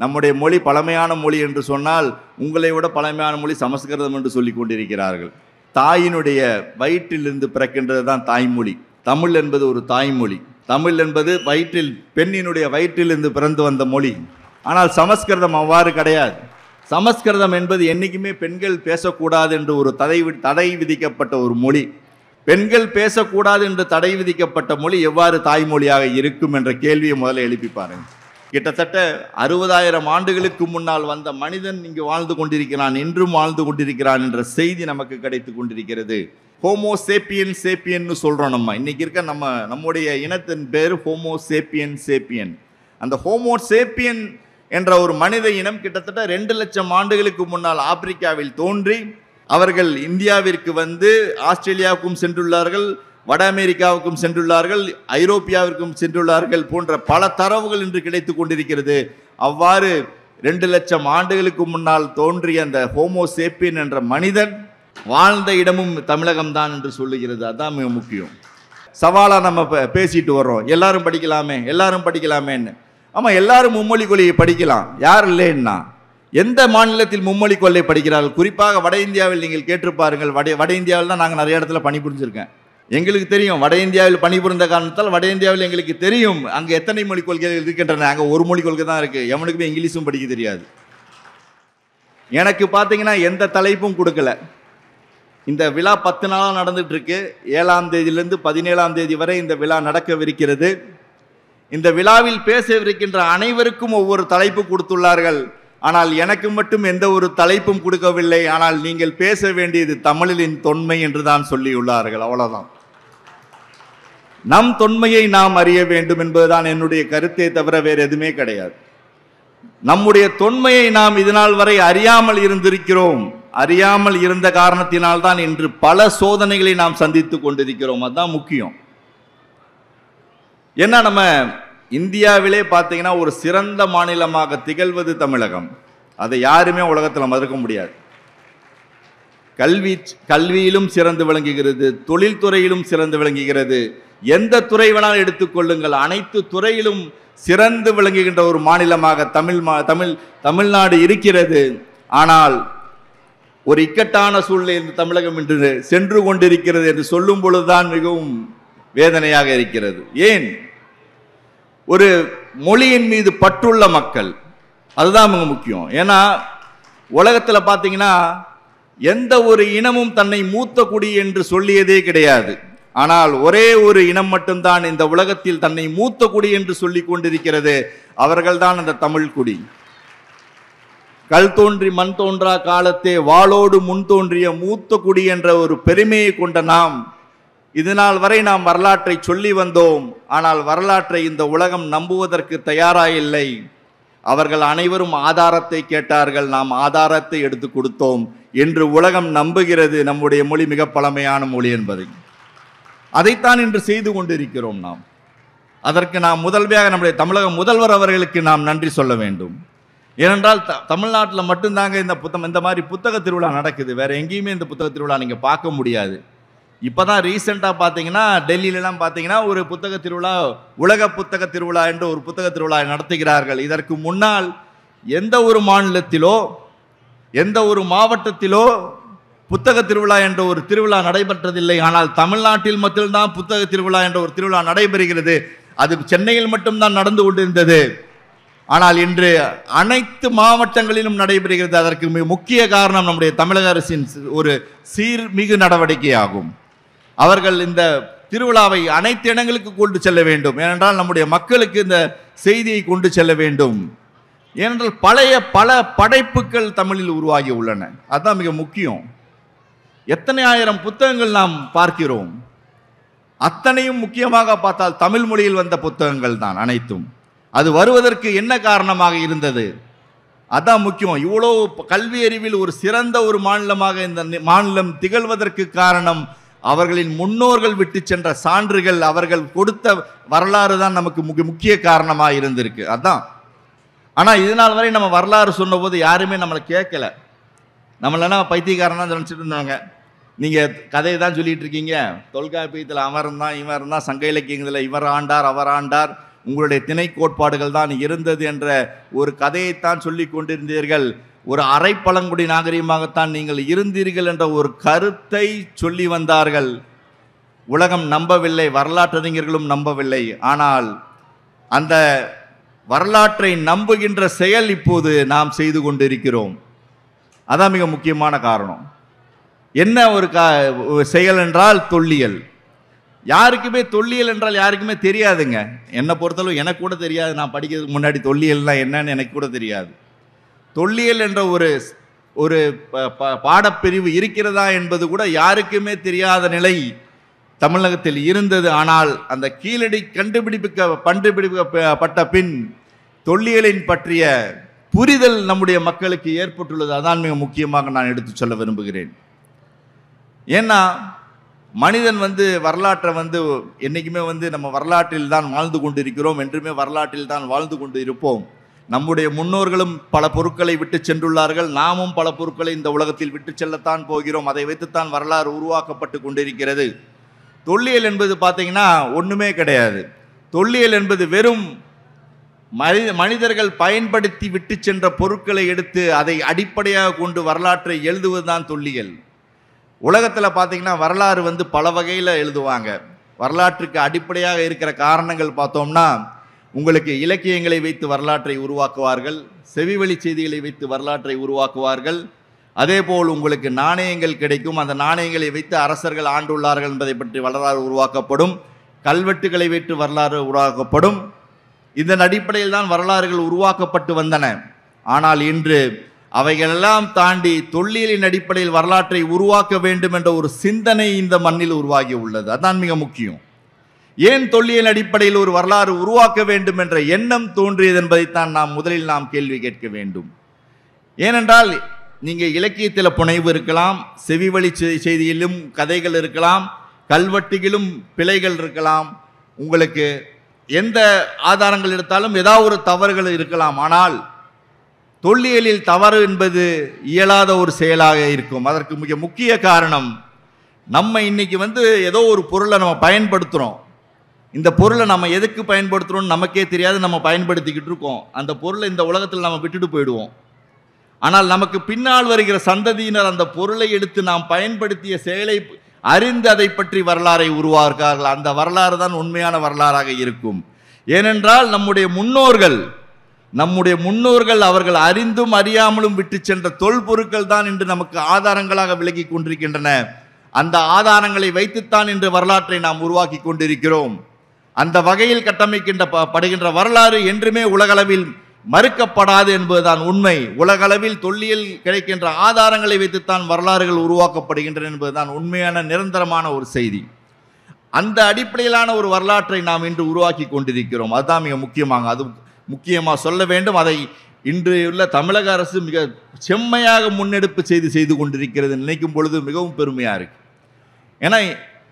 நம்முடைய மொழி பழமையான மொழி என்று சொன்னால் உங்களை விட பழமையான மொழி சமஸ்கிருதம் என்று சொல்லிக் கொண்டிருக்கிறார்கள். தாயினுடைய வயிற்றிலிருந்து பிறக்கின்றது தான் தாய்மொழி. தமிழ் என்பது ஒரு தாய்மொழி. தமிழ் என்பது பெண்ணினுடைய வயிற்றிலிருந்து பிறந்து வந்த மொழி. ஆனால் சமஸ்கிருதம் அவ்வாறு கிடையாது. சமஸ்கிருதம் என்பது என்றைக்குமே பெண்கள் பேசக்கூடாது என்று ஒரு தடை விதிக்கப்பட்ட ஒரு மொழி. பெண்கள் பேசக்கூடாது என்று தடை விதிக்கப்பட்ட மொழி எவ்வாறு தாய்மொழியாக இருக்கும் என்ற கேள்வியை முதல்ல எழுப்பி பாருங்கள். கிட்டத்தட்ட 60,000 ஆண்டுகளுக்கு முன்னால் வந்த மனிதன் இங்கு வாழ்ந்து கொண்டிருக்கிறான், இன்றும் வாழ்ந்து கொண்டிருக்கிறான் என்ற செய்தி நமக்கு கிடைத்து கொண்டிருக்கிறது. ஹோமோ சேப்பியன் சேப்பியன்னு சொல்கிறோம். நம்ம இன்னைக்கு இருக்க நம்முடைய இனத்தின் பேர் ஹோமோ சேப்பியன் சேப்பியன். அந்த ஹோமோ சேப்பியன் என்ற ஒரு மனித இனம் கிட்டத்தட்ட 2 லட்சம் ஆண்டுகளுக்கு முன்னால் ஆப்பிரிக்காவில் தோன்றி அவர்கள் இந்தியாவிற்கு வந்து ஆஸ்திரேலியாவுக்கும் சென்றுள்ளார்கள், வட அமெரிக்காவுக்கும் சென்றுள்ளார்கள், ஐரோப்பியாவிற்கும் சென்றுள்ளார்கள் போன்ற பல தரவுகள் இன்று கிடைத்து கொண்டிருக்கிறது. அவ்வாறு 2 லட்சம் ஆண்டுகளுக்கு முன்னால் தோன்றிய அந்த ஹோமோ சேப்பியன் என்ற மனிதன் வாழ்ந்த இடமும் தமிழகம்தான் என்று சொல்லுகிறது. அதுதான் மிக முக்கியம். சவாலாக நம்ம பேசிட்டு வர்றோம், எல்லாரும் படிக்கலாமேன்னு. ஆமாம், எல்லாரும் மும்மொழி கொள்கையை படிக்கலாம், யார் இல்லைன்னா. எந்த மாநிலத்தில் மும்மொழி கொள்கை படிக்கிறார்கள்? குறிப்பாக வட இந்தியாவில் நீங்கள் கேட்டிருப்பாருங்கள். வட இந்தியாவில் தான் நாங்கள் நிறைய இடத்துல பணிபுரிஞ்சிருக்கேன். எங்களுக்கு தெரியும், வட இந்தியாவில் பணிபுரிந்த காரணத்தால் வட இந்தியாவில் எங்களுக்கு தெரியும் அங்கே எத்தனை மொழி கொள்கைகள் இருக்கின்றன. அங்கே ஒரு மொழி கொள்கை தான் இருக்குது. எவனுக்குமே இங்கிலீஷும் படிக்க தெரியாது. எனக்கு பார்த்தீங்கன்னா எந்த தலைப்பும் கொடுக்கல. இந்த விழா 10 நாளாக நடந்துட்டு இருக்கு. 7ஆம் தேதியிலிருந்து 17ஆம் தேதி வரை இந்த விழா நடக்கவிருக்கிறது. இந்த விழாவில் பேசவிருக்கின்ற அனைவருக்கும் ஒவ்வொரு தலைப்பு கொடுத்துள்ளார்கள். ஆனால் எனக்கு மட்டும் எந்த ஒரு தலைப்பும் கொடுக்கவில்லை. ஆனால் நீங்கள் பேச வேண்டியது தமிழின் தொன்மை என்று தான் சொல்லியுள்ளார்கள். அவ்வளவுதான். நம் தொன்மையை நாம் அறிய வேண்டும் என்பதுதான் என்னுடைய கருத்தே தவிர வேறு எதுவுமே கிடையாது. நம்முடைய தொன்மையை நாம் இதனால் வரை அறியாமல் இருந்திருக்கிறோம். அறியாமல் இருந்த காரணத்தினால் தான் இன்று பல சோதனைகளை நாம் சந்தித்துக் கொண்டிருக்கிறோம். அதுதான் முக்கியம். ஏன்னா நம்ம இந்தியாவிலே பார்த்தீங்கன்னா ஒரு சிறந்த மாநிலமாக திகழ்வது தமிழகம். அதை யாருமே உலகத்தில் மறுக்க முடியாது. கல்வியிலும் சிறந்து விளங்குகிறது, தொழில்துறையிலும் சிறந்து விளங்குகிறது. எந்த துறை வேணாலும் எடுத்துக்கொள்ளுங்கள், அனைத்து துறையிலும் சிறந்து விளங்குகின்ற ஒரு மாநிலமாக தமிழ்நாடு இருக்கிறது. ஆனால் ஒரு இக்கட்டான சூழ்நிலை தமிழகம் என்று சென்று கொண்டிருக்கிறது என்று சொல்லும் பொழுதுதான் மிகவும் வேதனையாக இருக்கிறது. ஏன்? ஒரு மொழியின் மீது பற்றுள்ள மக்கள், அதுதான் மிக முக்கியம். ஏன்னா உலகத்தில் பார்த்தீங்கன்னா எந்த ஒரு இனமும் தன்னை மூத்த குடி என்று சொல்லியதே கிடையாது. ஆனால் ஒரே ஒரு இனம் மட்டும்தான் இந்த உலகத்தில் தன்னை மூத்த குடி என்று சொல்லிக் கொண்டிருக்கிறது. அவர்கள்தான் அந்த தமிழ் குடி. கல் தோன்றி மண் தோன்றா காலத்தே வாளோடு முன் தோன்றிய மூத்த குடி என்ற ஒரு பெருமையை கொண்ட நாம் இதனால் வரை நாம் வரலாற்றை சொல்லி வந்தோம். ஆனால் வரலாற்றை இந்த உலகம் நம்புவதற்கு தயாராயில்லை. அவர்கள் அனைவரும் ஆதாரத்தை கேட்டார்கள், நாம் ஆதாரத்தை எடுத்து கொடுத்தோம் என்று உலகம் நம்புகிறது நம்முடைய மொழி மிக பழமையான மொழி என்பதை. அதைத்தான் இன்று செய்து கொண்டிருக்கிறோம் நாம். அதற்கு நாம் முதல்மையாக நம்முடைய தமிழக முதல்வர் அவர்களுக்கு நாம் நன்றி சொல்ல வேண்டும். ஏனென்றால் தமிழ்நாட்டில் மட்டும்தாங்க இந்த மாதிரி புத்தக திருவிழா நடக்குது. வேற எங்கேயுமே இந்த புத்தக திருவிழா நீங்க பார்க்க முடியாது. இப்போதான் ரீசெண்டாக பார்த்தீங்கன்னா டெல்லியிலலாம் பார்த்தீங்கன்னா ஒரு புத்தக திருவிழா, உலக புத்தக திருவிழா என்று ஒரு புத்தக திருவிழா நடத்துகிறார்கள். இதற்கு முன்னால் எந்த ஒரு மாநிலத்திலோ எந்த ஒரு மாவட்டத்திலோ புத்தக திருவிழா என்ற ஒரு திருவிழா நடைபெற்றதில்லை. ஆனால் தமிழ்நாட்டில் மட்டும்தான் புத்தக திருவிழா என்ற ஒரு திருவிழா நடைபெறுகிறது. அது சென்னையில் மட்டும்தான் நடந்து கொண்டிருந்தது. ஆனால் இன்று அனைத்து மாவட்டங்களிலும் நடைபெறுகிறது. அதற்கு முக்கிய காரணம் நம்முடைய தமிழக அரசின் ஒரு சீர்மிகு நடவடிக்கையாகும். அவர்கள் இந்த திருவிழாவை அனைத்து இடங்களுக்கு கொண்டு செல்ல வேண்டும். ஏனென்றால் நம்முடைய மக்களுக்கு இந்த செய்தியை கொண்டு செல்ல வேண்டும். ஏனென்றால் பல படைப்புகள் தமிழில் உருவாகி உள்ளன. அதுதான் மிக முக்கியம். எத்தனை ஆயிரம் புத்தகங்கள் நாம் பார்க்கிறோம். அத்தனையும் முக்கியமாக பார்த்தால் தமிழ் மொழியில் வந்த புத்தகங்கள் தான் அனைத்தும். அது வருவதற்கு என்ன காரணமாக இருந்தது? அதான் முக்கியம். இவ்வளோ கல்வி அறிவில் ஒரு சிறந்த ஒரு மாநிலமாக இந்த மாநிலம் திகழ்வதற்கு காரணம் அவர்களின் முன்னோர்கள் விட்டு சென்ற சான்றுகள், அவர்கள் கொடுத்த வரலாறு தான் நமக்கு முக்கிய காரணமாக இருந்திருக்கு. அதான். ஆனால் இதனால் வரை நம்ம வரலாறு சொன்ன போது யாருமே நம்மளை கேட்கல. நம்மளனா பைத்தியக்காரனா நினச்சிட்டு இருந்தாங்க. நீங்கள் கதையை தான் சொல்லிட்டு இருக்கீங்க. தொல்காப்பியத்தில் அவன் இருந்தான், இவன் இருந்தான், சங்க இலக்கியங்களில் இவர் ஆண்டார் அவர் ஆண்டார், உங்களுடைய திணை கோட்பாடுகள் தான் இருந்தது என்ற ஒரு கதையைத்தான் சொல்லி கொண்டிருந்தீர்கள். ஒரு அரை பழங்குடி நாகரிகமாகத்தான் நீங்கள் இருந்தீர்கள் என்ற ஒரு கருத்தை சொல்லி வந்தார்கள். உலகம் நம்பவில்லை, வரலாற்றறிஞர்களும் நம்பவில்லை. ஆனால் அந்த வரலாற்றை நம்புகின்ற செயல் இப்போது நாம் செய்து கொண்டிருக்கிறோம். அதான் மிக முக்கியமான காரணம். என்ன ஒரு செயல் என்றால் தொல்லியல். யாருக்குமே தொல்லியல் என்றால் யாருக்குமே தெரியாதுங்க. என்னை பொறுத்தளவு எனக்கு கூட தெரியாது. நான் படிக்கிறதுக்கு முன்னாடி தொல்லியல்னால் என்னன்னு எனக்கு கூட தெரியாது. தொல்லியல் என்ற ஒரு பாடப்பிரிவு இருக்கிறதா என்பது கூட யாருக்குமே தெரியாத நிலை தமிழகத்தில் இருந்தது. ஆனால் அந்த கீழடி கண்டுபிடிக்கப்பட்ட பின் தொல்லியலின் பற்றிய புரிதல் நம்முடைய மக்களுக்கு ஏற்பட்டுள்ளது. அதான் மிக முக்கியமாக நான் எடுத்து சொல்ல விரும்புகிறேன். ஏன்னா மனிதன் வரலாற்றை என்றைக்குமே நம்ம வரலாற்றில் தான் வாழ்ந்து கொண்டிருக்கிறோம், என்றுமே வரலாற்றில் தான் வாழ்ந்து கொண்டு இருப்போம். நம்முடைய முன்னோர்களும் பல பொருட்களை விட்டு சென்றுள்ளார்கள், நாமும் பல பொருட்களை இந்த உலகத்தில் விட்டு செல்லத்தான் போகிறோம். அதை வைத்துத்தான் வரலாறு உருவாக்கப்பட்டு கொண்டிருக்கிறது. தொல்லியல் என்பது பார்த்தீங்கன்னா ஒன்றுமே கிடையாது. தொல்லியல் என்பது வெறும் மனிதர்கள் பயன்படுத்தி விட்டு சென்ற பொருட்களை எடுத்து அதை அடிப்படையாக கொண்டு வரலாற்றை எழுதுவதுதான் தொல்லியல். உலகத்தில் பார்த்தீங்கன்னா வரலாறு பல வகையில் எழுதுவாங்க. வரலாற்றுக்கு அடிப்படையாக இருக்கிற காரணங்கள் பார்த்தோம்னா, உங்களுக்கு இலக்கியங்களை வைத்து வரலாற்றை உருவாக்குவார்கள், செவிவழி செய்திகளை வைத்து வரலாற்றை உருவாக்குவார்கள். அதேபோல் உங்களுக்கு நாணயங்கள் கிடைக்கும், அந்த நாணயங்களை வைத்து அரசர்கள் ஆண்டுள்ளார்கள் என்பதை பற்றி வரலாறு உருவாக்கப்படும், கல்வெட்டுகளை வைத்து வரலாறு உருவாக்கப்படும். இதன் அடிப்படையில் தான் வரலாறுகள் உருவாக்கப்பட்டு வந்தன. ஆனால் இன்று அவைகளெல்லாம் தாண்டி தொல்லியலின் அடிப்படையில் வரலாற்றை உருவாக்க வேண்டும் என்ற ஒரு சிந்தனை இந்த மண்ணில் உருவாகி உள்ளது. அதான் மிக முக்கியம். ஏன் தொல்லியல் அடிப்படையில் ஒரு வரலாறு உருவாக்க வேண்டும் என்ற எண்ணம் தோன்றியது என்பதைத்தான் முதலில் நாம் கேள்வி கேட்க வேண்டும். ஏனென்றால் நீங்கள் இலக்கியத்தில் புனைவு இருக்கலாம், செவிவழி செய்தியிலும் கதைகள் இருக்கலாம், கல்வெட்டுகளிலும் பிழைகள் இருக்கலாம், உங்களுக்கு எந்த ஆதாரங்கள் எடுத்தாலும் ஏதாவது ஒரு தவறுகள் இருக்கலாம். ஆனால் தொல்லியலில் தவறு என்பது இயலாத ஒரு செயலாக இருக்கும். அதற்கு மிக முக்கிய காரணம், நம்ம இன்னைக்கு ஏதோ ஒரு பொருளை நம்ம பயன்படுத்துகிறோம். இந்த பொருளை நம்ம எதுக்கு பயன்படுத்துகிறோம்னு நமக்கே தெரியாது, நம்ம பயன்படுத்திக்கிட்டு இருக்கோம். அந்த பொருளை இந்த உலகத்தில் நம்ம விட்டுட்டு போயிடுவோம். ஆனால் நமக்கு பின்னால் வருகிற சந்ததியினர் அந்த பொருளை எடுத்து நாம் பயன்படுத்திய செயலை அறிந்து அதை பற்றி வரலாறை உருவாக்குவார்கள். அந்த வரலாறு தான் உண்மையான வரலாறாக இருக்கும். ஏனென்றால் நம்முடைய முன்னோர்கள் அவர்கள் அறிந்தும் அறியாமலும் விட்டு சென்ற தொல்பொருட்கள் தான் இன்று நமக்கு ஆதாரங்களாக விளங்கி கொண்டிருக்கின்றன. அந்த ஆதாரங்களை வைத்துத்தான் இன்று வரலாற்றை நாம் உருவாக்கி கொண்டிருக்கிறோம். அந்த வகையில் படுகின்ற வரலாறு என்றுமே உலகளவில் மறுக்கப்படாது என்பதுதான் உண்மை. உலகளவில் தொல்லியல் கிடைக்கின்ற ஆதாரங்களை வைத்துத்தான் வரலாறுகள் உருவாக்கப்படுகின்றன என்பதுதான் உண்மையான நிரந்தரமான ஒரு செய்தி. அந்த அடிப்படையிலான ஒரு வரலாற்றை நாம் இன்று உருவாக்கி கொண்டிருக்கிறோம். அதுதான் மிக முக்கியமாக சொல்ல வேண்டும். அதை இன்று உள்ள தமிழக அரசு மிக செம்மையாக முன்னெடுப்பு செய்து கொண்டிருக்கிறது. நினைக்கும் பொழுது மிகவும் பெருமையாக இருக்கு. ஏன்னா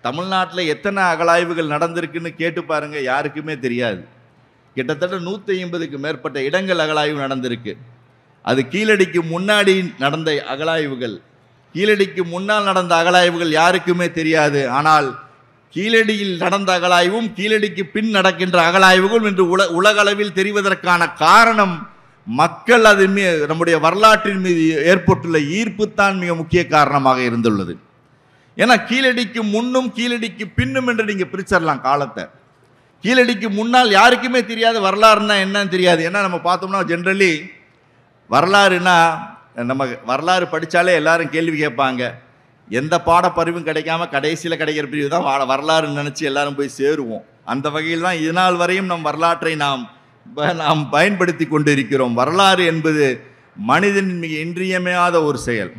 தமிழ்நாட்டில் எத்தனை அகழாய்வுகள் நடந்திருக்குன்னு கேட்டு பாருங்க, யாருக்குமே தெரியாது. கிட்டத்தட்ட 150க்கு மேற்பட்ட இடங்கள் அகழாய்வு நடந்திருக்கு. அது கீழடிக்கு முன்னாடி நடந்த அகழாய்வுகள். கீழடிக்கு முன்னால் நடந்த அகழாய்வுகள் யாருக்குமே தெரியாது. ஆனால் கீழடியில் நடந்த அகழாய்வும் கீழடிக்கு பின் நடக்கின்ற அகழாய்வுகள் இன்று உலகளவில் தெரிவதற்கான காரணம் மக்கள் நம்முடைய வரலாற்றின் மீது ஏற்பட்டுள்ள ஈர்ப்பு தான் மிக முக்கிய காரணமாக இருந்துள்ளது. ஏன்னா கீழடிக்கு முன்னும் கீழடிக்கு பின்னும் என்று நீங்கள் பிரிச்சிடலாம் காலத்தை. கீழடிக்கு முன்னால் யாருக்குமே தெரியாது வரலாறுனா என்னன்னு தெரியாது. ஏன்னா நம்ம பார்த்தோம்னா ஜென்ரலி வரலாறுனா நம்ம வரலாறு படித்தாலே எல்லாரும் கேள்வி கேட்பாங்க. எந்த பாடப்பறிவும் கிடைக்காம கடைசியில் கிடைக்கிற பிரிவு தான் வரலாறுன்னு நினச்சி எல்லாரும் போய் சேருவோம். அந்த வகையில் தான் இதனால் வரையும் நம் வரலாற்றை நாம் பயன்படுத்தி கொண்டு இருக்கிறோம். வரலாறு என்பது மனிதனின் மிக இன்றியமையாத ஒரு செயல்.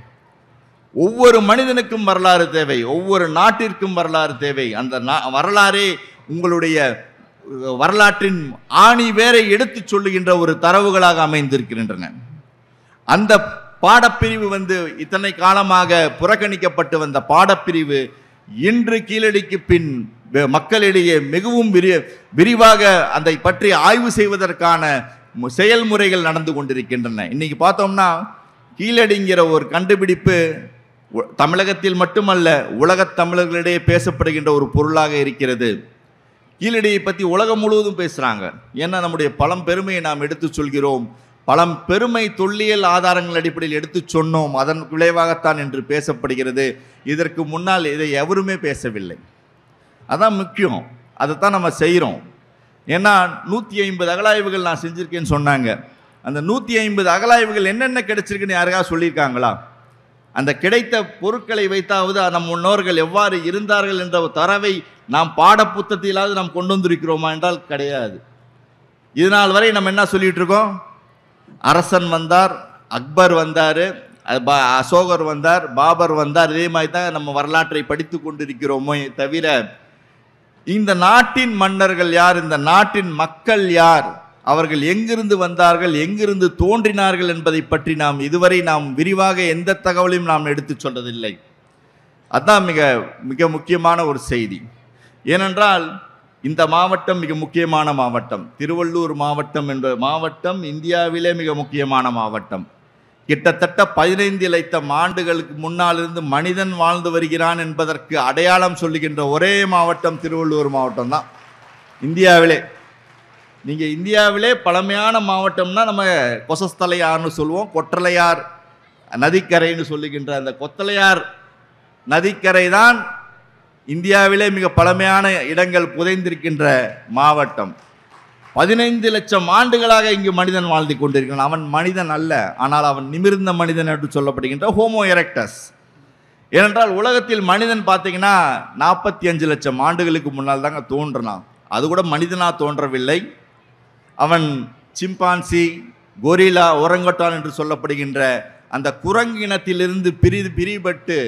ஒவ்வொரு மனிதனுக்கும் வரலாறு தேவை, ஒவ்வொரு நாட்டிற்கும் வரலாறு தேவை. அந்த வரலாறே உங்களுடைய வரலாற்றின் ஆணி வேரை எடுத்து சொல்லுகின்ற ஒரு தரவுகளாக அமைந்திருக்கின்றன. அந்த பாடப்பிரிவு இத்தனை காலமாக புறக்கணிக்கப்பட்டு வந்த பாடப்பிரிவு இன்று கீழடிக்கு பின் மக்களிடையே மிகவும் விரிவாக அதை பற்றி ஆய்வு செய்வதற்கான செயல்முறைகள் நடந்து கொண்டிருக்கின்றன. இன்னைக்கு பார்த்தோம்னா கீழடிங்கிற ஒரு கண்டுபிடிப்பு தமிழகத்தில் மட்டுமல்ல, உலகத் தமிழர்களிடையே பேசப்படுகின்ற ஒரு பொருளாக இருக்கிறது. கீழடியை பற்றி உலகம் முழுவதும் பேசுகிறாங்க. ஏன்னா நம்முடைய பழம்பெருமையை நாம் எடுத்து சொல்கிறோம். பழம்பெருமை தொல்லியல் ஆதாரங்கள் அடிப்படையில் எடுத்து சொன்னோம். அதன் விளைவாகத்தான் என்று பேசப்படுகிறது. இதற்கு முன்னால் இதை எவருமே பேசவில்லை. அதான் முக்கியம். அதைத்தான் நம்ம செய்கிறோம். ஏன்னா 150 அகழாய்வுகள் நான் செஞ்சுருக்கேன்னு சொன்னாங்க. அந்த 150 அகழாய்வுகள் என்னென்ன கிடைச்சிருக்குன்னு யாருக்காக சொல்லியிருக்காங்களா? அந்த கிடைத்த பொருட்களை வைத்தாவது நம் முன்னோர்கள் எவ்வாறு இருந்தார்கள் என்ற தரவை நாம் பாடப்புத்தகத்திலாவது நாம் கொண்டு வந்திருக்கிறோமா என்றால் கிடையாது. இதனால் வரை நம்ம என்ன சொல்லிட்டு இருக்கோம்? அரசன் வந்தார், அக்பர் வந்தார், அசோகர் வந்தார், பாபர் வந்தார். இதே மாதிரி தான் நம்ம வரலாற்றை படித்து கொண்டிருக்கிறோமோ தவிர இந்த நாட்டின் மன்னர்கள் யார், இந்த நாட்டின் மக்கள் யார், அவர்கள் எங்கிருந்து வந்தார்கள், எங்கிருந்து தோன்றினார்கள் என்பதை பற்றி நாம் இதுவரை விரிவாக எந்த தகவலையும் நாம் எடுத்து சொல்றதில்லை. அதுதான் மிக மிக முக்கியமான ஒரு செய்தி. ஏனென்றால் இந்த மாவட்டம் மிக முக்கியமான மாவட்டம். திருவள்ளூர் மாவட்டம் என்ற மாவட்டம் இந்தியாவிலே மிக முக்கியமான மாவட்டம். கிட்டத்தட்ட 15 லட்சம் ஆண்டுகளுக்கு முன்னாலிருந்து மனிதன் வாழ்ந்து வருகிறான் என்பதற்கு அடையாளம் சொல்லுகின்ற ஒரே மாவட்டம் திருவள்ளூர் மாவட்டம் தான் இந்தியாவிலே. நீங்கள் இந்தியாவிலே பழமையான மாவட்டம்னா நம்ம கொசஸ்தலையார்னு சொல்லுவோம், கொற்றலையார் நதிக்கரைன்னு சொல்லுகின்ற அந்த கொத்தலையார் நதிக்கரை தான் இந்தியாவிலே மிக பழமையான இடங்கள் புதைந்திருக்கின்ற மாவட்டம். 15 லட்சம் ஆண்டுகளாக இங்கு மனிதன் வாழ்ந்து கொண்டிருக்கிறான். அவன் மனிதன் அல்ல, ஆனால் அவன் நிமிர்ந்த மனிதன் என்று சொல்லப்படுகின்ற ஹோமோ எரெக்டஸ். ஏனென்றால் உலகத்தில் மனிதன் பார்த்தீங்கன்னா 45 லட்சம் ஆண்டுகளுக்கு முன்னால் தாங்க தோன்றினான். அது கூட மனிதனாக தோன்றவில்லை. அவன் சிம்பான்சி, கொரிலா, ஒரங்கட்டான் என்று சொல்லப்படுகின்ற அந்த குரங்கு இனத்திலிருந்து பிரிபட்டு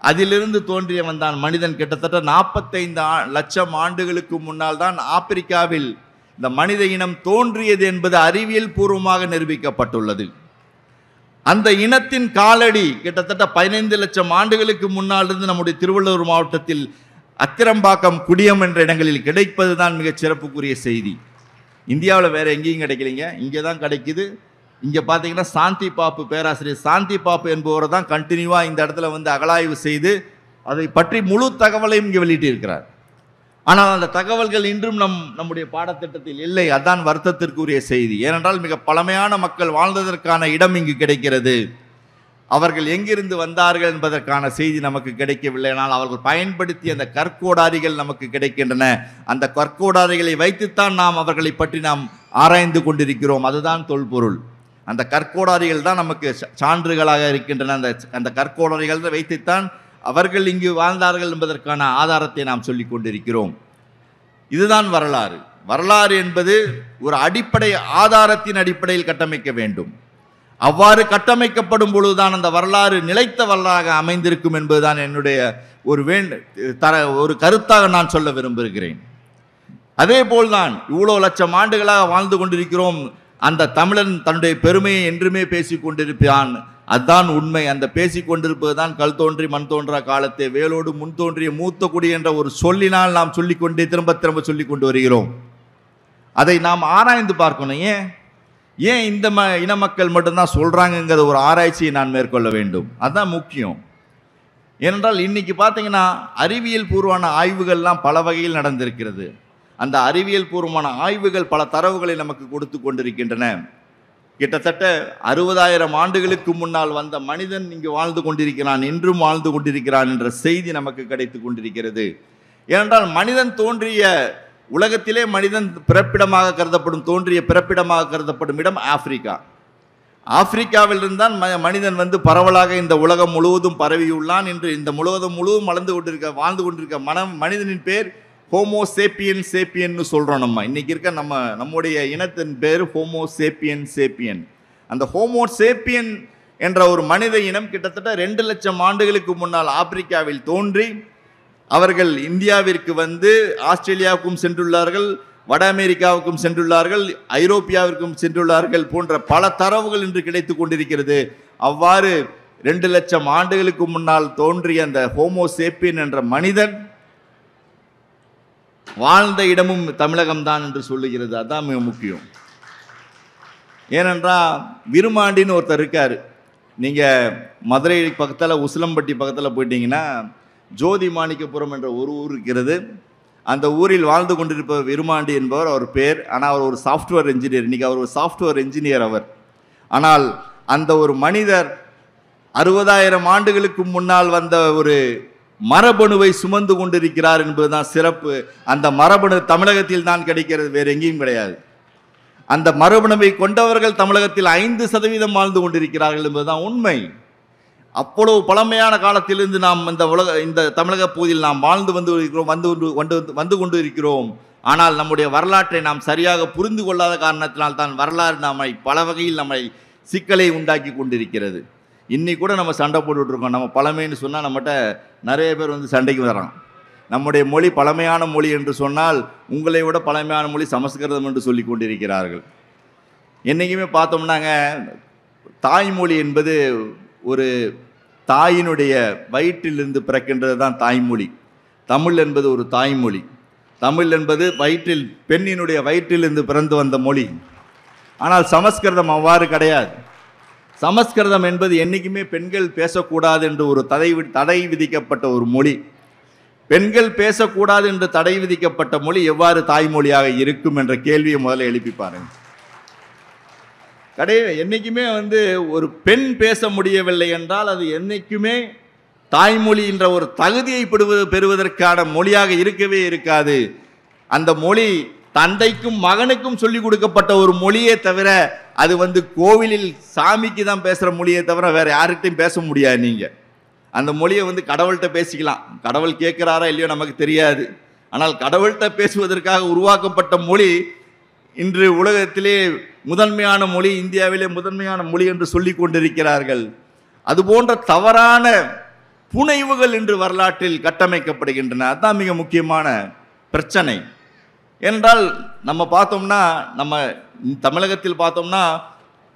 அதிலிருந்து தோன்றியவன் தான் மனிதன். கிட்டத்தட்ட 45 லட்சம் ஆண்டுகளுக்கு முன்னால் தான் ஆப்பிரிக்காவில் இந்த மனித இனம் தோன்றியது என்பது அறிவியல் பூர்வமாக நிரூபிக்கப்பட்டுள்ளது. அந்த இனத்தின் காலடி கிட்டத்தட்ட 15 லட்சம் ஆண்டுகளுக்கு முன்னால் இருந்து நம்முடைய திருவள்ளூர் மாவட்டத்தில் அத்திரம்பாக்கம், குடியம் என்ற இடங்களில் கிடைப்பது தான் மிகச் சிறப்புக்குரிய செய்தி. இந்தியாவில் வேற எங்கேயும் கிடைக்கலைங்க, இங்கே தான் கிடைக்குது. இங்கே பார்த்தீங்கன்னா சாந்தி பாப்பு, பேராசிரியர் சாந்தி பாப்பு என்பவரை தான் கண்டினியூவாக இந்த இடத்துல அகழாய்வு செய்து அதை பற்றி முழு தகவலையும் இங்கே வெளியிட்டிருக்கிறார். ஆனால் அந்த தகவல்கள் இன்றும் நம்முடைய பாடத்திட்டத்தில் இல்லை. அதான் வருத்தத்திற்குரிய செய்தி. ஏனென்றால் மிக பழமையான மக்கள் வாழ்ந்ததற்கான இடம் இங்கு கிடைக்கிறது. அவர்கள் எங்கிருந்து வந்தார்கள் என்பதற்கான செய்தி நமக்கு கிடைக்கவில்லை. ஆனால் அவர்கள் பயன்படுத்திய அந்த கற்கோடாரிகள் நமக்கு கிடைக்கின்றன. அந்த கற்கோடாரிகளை வைத்துத்தான் நாம் அவர்களை பற்றி ஆராய்ந்து கொண்டிருக்கிறோம். அதுதான் தொல்பொருள். அந்த கற்கோடாரிகள் தான் நமக்கு சான்றுகளாக இருக்கின்றன. அந்த கற்கோடாரிகள் வைத்துத்தான் அவர்கள் இங்கு வாழ்ந்தார்கள் என்பதற்கான ஆதாரத்தை நாம் சொல்லிக் கொண்டிருக்கிறோம். இதுதான் வரலாறு. வரலாறு என்பது ஒரு அடிப்படை ஆதாரத்தின் அடிப்படையில் கட்டமைக்க வேண்டும். அவ்வாறு கட்டமைக்கப்படும் பொழுதுதான் அந்த வரலாறு நிலைத்த வரலாறாக அமைந்திருக்கும் என்பதுதான் என்னுடைய ஒரு கருத்தாக நான் சொல்ல விரும்புகிறேன். அதே போல்தான் இவ்வளோ லட்சம் ஆண்டுகளாக வாழ்ந்து கொண்டிருக்கிறோம். அந்த தமிழன் தன்னுடைய பெருமையை என்றுமே பேசிக் கொண்டிருப்பான். அதுதான் உண்மை. அந்த பேசிக் கொண்டிருப்பது தான் கல் தோன்றி மண் தோன்றா காலத்தை வேலோடு முன் தோன்றிய மூத்த குடி என்ற ஒரு சொல்லினால் நாம் சொல்லிக்கொண்டே திரும்ப திரும்ப சொல்லிக் கொண்டு வருகிறோம். அதை நாம் ஆராய்ந்து பார்க்கணும். ஏன் இந்த இன மக்கள் மட்டும்தான் சொல்றாங்கிற ஒரு ஆராய்ச்சியை நான் மேற்கொள்ள வேண்டும். அதுதான் முக்கியம். ஏனென்றால் இன்னைக்கு பார்த்தீங்கன்னா அறிவியல் பூர்வமான ஆய்வுகள்லாம் பல வகையில் நடந்திருக்கிறது. அந்த அறிவியல் பூர்வமான ஆய்வுகள் பல தரவுகளை நமக்கு கொடுத்து கொண்டிருக்கின்றன. கிட்டத்தட்ட 60,000 ஆண்டுகளுக்கு முன்னால் வந்த மனிதன் இங்கு வாழ்ந்து கொண்டிருக்கிறான், இன்றும் வாழ்ந்து கொண்டிருக்கிறான் என்ற செய்தி நமக்கு கிடைத்து கொண்டிருக்கிறது. ஏனென்றால் மனிதன் தோன்றிய உலகத்திலே மனிதன் பிறப்பிடமாக கருதப்படும் இடம் ஆப்பிரிக்கா. ஆப்பிரிக்காவில் இருந்தான் மனிதன் பரவலாக இந்த உலகம் முழுவதும் பரவியுள்ளான். என்று இந்த உலகம் முழுவதும் வாழ்ந்து கொண்டிருக்க மனிதனின் பேர் ஹோமோ சேப்பியன் சேப்பியன்னு சொல்கிறோம். இன்னைக்கு இருக்க நம்முடைய இனத்தின் பேர் ஹோமோ சேப்பியன் சேப்பியன். அந்த ஹோமோ சேப்பியன் என்ற ஒரு மனித இனம் கிட்டத்தட்ட 2 லட்சம் ஆண்டுகளுக்கு முன்னால் ஆப்பிரிக்காவில் தோன்றி அவர்கள் இந்தியாவிற்கு ஆஸ்திரேலியாவுக்கும் சென்றுள்ளார்கள், வட அமெரிக்காவுக்கும் சென்றுள்ளார்கள், ஐரோப்பியாவிற்கும் சென்றுள்ளார்கள் போன்ற பல தரவுகள் இன்று கிடைத்து கொண்டிருக்கிறது. அவ்வாறு 2 லட்சம் ஆண்டுகளுக்கு முன்னால் தோன்றிய அந்த ஹோமோ சேப்பியன் என்ற மனிதன் வாழ்ந்த இடமும் தமிழகம்தான் என்று சொல்லுகிறது. அதான் மிக முக்கியம். ஏனென்றால் விருமாண்டின்னு ஒருத்தர் இருக்கார். நீங்கள் மதுரை பக்கத்தில் உசிலம்பட்டி பக்கத்தில் போயிட்டீங்கன்னா ஜோதி மாணிக்கபுரம் என்ற ஒரு ஊர் இருக்கிறது. அந்த ஊரில் வாழ்ந்து கொண்டிருப்பவர் விருமாண்டி என்பவர் அவர் பேர். ஆனால் அவர் ஒரு சாஃப்ட்வேர் இன்ஜினியர். இன்றைக்கி அவர் ஒரு சாஃப்ட்வேர் இன்ஜினியர் அவர். ஆனால் அந்த ஒரு மனிதர் 60,000 ஆண்டுகளுக்கு முன்னால் வந்த ஒரு மரபணுவை சுமந்து கொண்டிருக்கிறார் என்பதுதான் சிறப்பு. அந்த மரபணு தமிழகத்தில் தான் கிடைக்கிறது, வேறு எங்கேயும் கிடையாது. அந்த மரபணுவை கொண்டவர்கள் தமிழகத்தில் 5% வாழ்ந்து கொண்டிருக்கிறார்கள் என்பதுதான் உண்மை. அவ்வளவு பழமையான காலத்திலிருந்து நாம் இந்த தமிழக பகுதியில் நாம் வாழ்ந்து வந்து கொண்டு இருக்கிறோம். ஆனால் நம்முடைய வரலாற்றை நாம் சரியாக புரிந்து கொள்ளாத காரணத்தினால் தான் வரலாறு நம்மை பல வகையில் நம்மை சிக்கலை உண்டாக்கி கொண்டிருக்கிறது. இன்னி கூட நம்ம சண்டை போட்டுட்டு இருக்கோம். நம்ம பழமைன்னு சொன்னால் நம்மகிட்ட நிறைய பேர் வந்து சண்டைக்கு வர்றாங்க. நம்முடைய மொழி பழமையான மொழி என்று சொன்னால் உங்களை விட பழமையான மொழி சமஸ்கிருதம் என்று சொல்லி கொண்டிருக்கிறார்கள். என்றைக்குமே பார்த்தோம்னாங்க, தாய்மொழி என்பது ஒரு தாயினுடைய வயிற்றிலிருந்து பிறக்கின்றது தான் தாய்மொழி. தமிழ் என்பது ஒரு தாய்மொழி. தமிழ் என்பது பெண்ணினுடைய வயிற்றிலிருந்து பிறந்து வந்த மொழி. ஆனால் சமஸ்கிருதம் அவ்வாறு கிடையாது. சமஸ்கிருதம் என்பது என்றைக்குமே பெண்கள் பேசக்கூடாது என்று ஒரு தடை விதிக்கப்பட்ட ஒரு மொழி. பெண்கள் பேசக்கூடாது என்று தடை விதிக்கப்பட்ட மொழி எவ்வாறு தாய்மொழியாக இருக்கும் என்ற கேள்வியை முதல்ல எழுப்பி பாருங்க. என்னைக்குமே வந்து ஒரு பெண் பேச முடியவில்லை என்றால் அது என்னைக்குமே தாய்மொழி என்ற ஒரு தகுதியை பெறுவதற்கான மொழியாக இருக்கவே இருக்காது. அந்த மொழி தந்தைக்கும் மகனுக்கும் சொல்லிக் கொடுக்கப்பட்ட ஒரு மொழியே தவிர அது வந்து கோவிலில் சாமிக்கு தான் பேசுகிற மொழியை தவிர வேற யார்கிட்டையும் பேச முடியாது. நீங்கள் அந்த மொழியை வந்து கடவுள்கிட்ட பேசிக்கலாம். கடவுள் கேட்குறாரா இல்லையோ நமக்கு தெரியாது. ஆனால் கடவுள்கிட்ட பேசுவதற்காக உருவாக்கப்பட்ட மொழி இன்று உலகத்திலே முதன்மையான மொழி, இந்தியாவிலே முதன்மையான மொழி என்று சொல்லி கொண்டிருக்கிறார்கள். அதுபோன்ற தவறான புனைவுகள் இன்று வரலாற்றில் கட்டமைக்கப்படுகின்றன. அதுதான் மிக முக்கியமான பிரச்சனை. ஏனென்றால் நம்ம பார்த்தோம்னா, நம்ம தமிழகத்தில் பார்த்தோம்னா,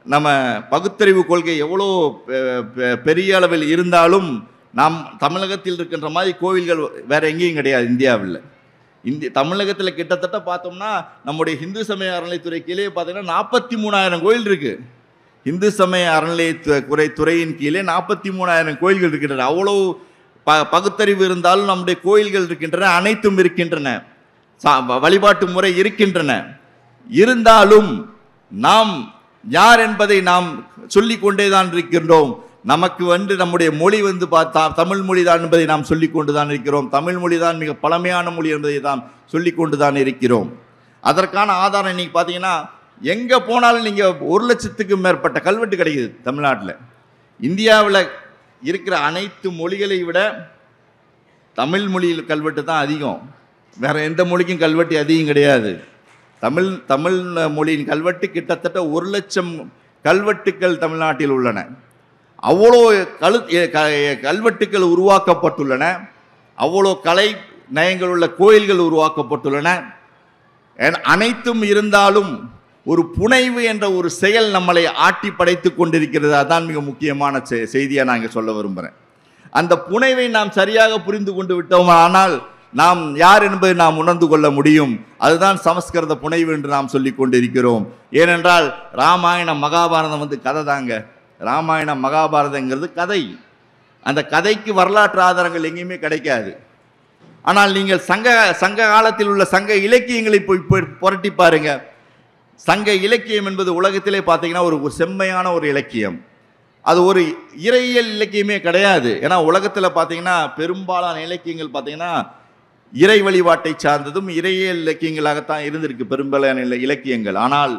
நம்ம பகுத்தறிவு கொள்கை எவ்வளோ பெரிய அளவில் இருந்தாலும் நாம் தமிழகத்தில் இருக்கின்ற மாதிரி கோவில்கள் வேறு எங்கேயும் கிடையாது இந்தியாவில். தமிழகத்தில் கிட்டத்தட்ட பார்த்தோம்னா நம்முடைய இந்து சமய அறநிலைத்துறை கீழே பார்த்தீங்கன்னா 43,000 கோயில் இருக்குது. இந்து சமய அறநிலைத்துறையின் கீழே 43,000 கோயில்கள் இருக்கின்றன. அவ்வளோ பகுத்தறிவு இருந்தாலும் நம்முடைய கோயில்கள் இருக்கின்றன, அனைத்தும் இருக்கின்றன, வழிபாட்டு முறை இருக்கின்றன. இருந்தாலும் நாம் யார் என்பதை நாம் சொல்லிக்கொண்டே தான் இருக்கின்றோம். நமக்கு வந்து நம்முடைய மொழி வந்து தமிழ் மொழி தான் என்பதை நாம் சொல்லிக்கொண்டு தான் இருக்கிறோம். தமிழ் மொழி தான் மிக பழமையான மொழி என்பதை தான் சொல்லிக்கொண்டு தான் இருக்கிறோம். அதற்கான ஆதாரம் இன்னைக்கு பார்த்தீங்கன்னா எங்கே போனாலும் நீங்கள் 1,00,000க்கும் மேற்பட்ட கல்வெட்டு கிடைக்குது தமிழ்நாட்டில். இந்தியாவில் இருக்கிற அனைத்து மொழிகளை விட தமிழ் மொழியில் கல்வெட்டு தான் அதிகம். வேறு எந்த மொழிக்கும் கல்வெட்டு அதிகம் கிடையாது. தமிழ் மொழியின் கல்வெட்டு கிட்டத்தட்ட 1,00,000 கல்வெட்டுக்கள் தமிழ்நாட்டில் உள்ளன. அவ்வளோ கல்வெட்டுக்கள் உருவாக்கப்பட்டுள்ளன. அவ்வளோ கலை நயங்கள் உள்ள கோயில்கள் உருவாக்கப்பட்டுள்ளன. அனைத்தும் இருந்தாலும் ஒரு புனைவு என்ற ஒரு செயல் நம்மளை ஆட்டி படைத்து கொண்டிருக்கிறது. அதான் மிக முக்கியமான செய்தியாக நான் இங்கே சொல்ல விரும்புகிறேன். அந்த புனைவை நாம் சரியாக புரிந்து கொண்டு விட்டோம் ஆனால் நாம் யார் என்பதை நாம் உணர்ந்து கொள்ள முடியும். அதுதான் சமஸ்கிருத புனைவு என்று நாம் சொல்லி கொண்டிருக்கிறோம். ஏனென்றால் ராமாயணம் மகாபாரதம் வந்து கதை தாங்க. ராமாயணம் மகாபாரதங்கிறது கதை. அந்த கதைக்கு வரலாற்று ஆதாரங்கள் எங்கேயுமே கிடைக்காது. ஆனால் நீங்கள் சங்க காலத்தில் உள்ள சங்க இலக்கியங்களை போய் புரட்டி பாருங்க. சங்க இலக்கியம் என்பது உலகத்திலே பார்த்தீங்கன்னா ஒரு செம்மையான ஒரு இலக்கியம். அது ஒரு இறையியல் இலக்கியமே கிடையாது. ஏன்னா உலகத்தில் பார்த்தீங்கன்னா பெரும்பாலான இலக்கியங்கள் பார்த்தீங்கன்னா இறை வழிபாட்டை சார்ந்ததும் இறையியல் இலக்கியங்களாகத்தான் இருந்திருக்கு பெரும்பாலான இலக்கியங்கள். ஆனால்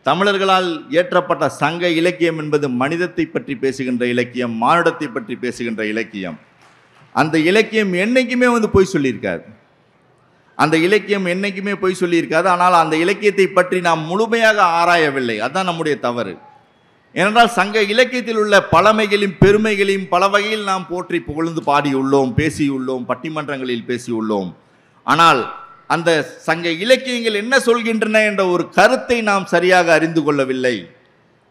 தமிழர்களால் இயற்றப்பட்ட சங்க இலக்கியம் என்பது மனிதத்தை பற்றி பேசுகின்ற இலக்கியம், மானுடத்தை பற்றி பேசுகின்ற இலக்கியம். அந்த இலக்கியம் என்னைக்குமே வந்து பொய் சொல்லியிருக்காது. அந்த இலக்கியம் என்னைக்குமே பொய் சொல்லியிருக்காது. ஆனால் அந்த இலக்கியத்தை பற்றி நாம் முழுமையாக ஆராயவில்லை. அதுதான் நம்முடைய தவறு. ஏனென்றால் சங்க இலக்கியத்தில் உள்ள பழமைகளையும் பெருமைகளையும் பல வகையில் நாம் போற்றி புகழ்ந்து பாடியுள்ளோம், பேசியுள்ளோம், பட்டிமன்றங்களில் பேசியுள்ளோம். ஆனால் அந்த சங்க இலக்கியங்கள் என்ன சொல்கின்றன என்ற ஒரு கருத்தை நாம் சரியாக அறிந்து கொள்ளவில்லை.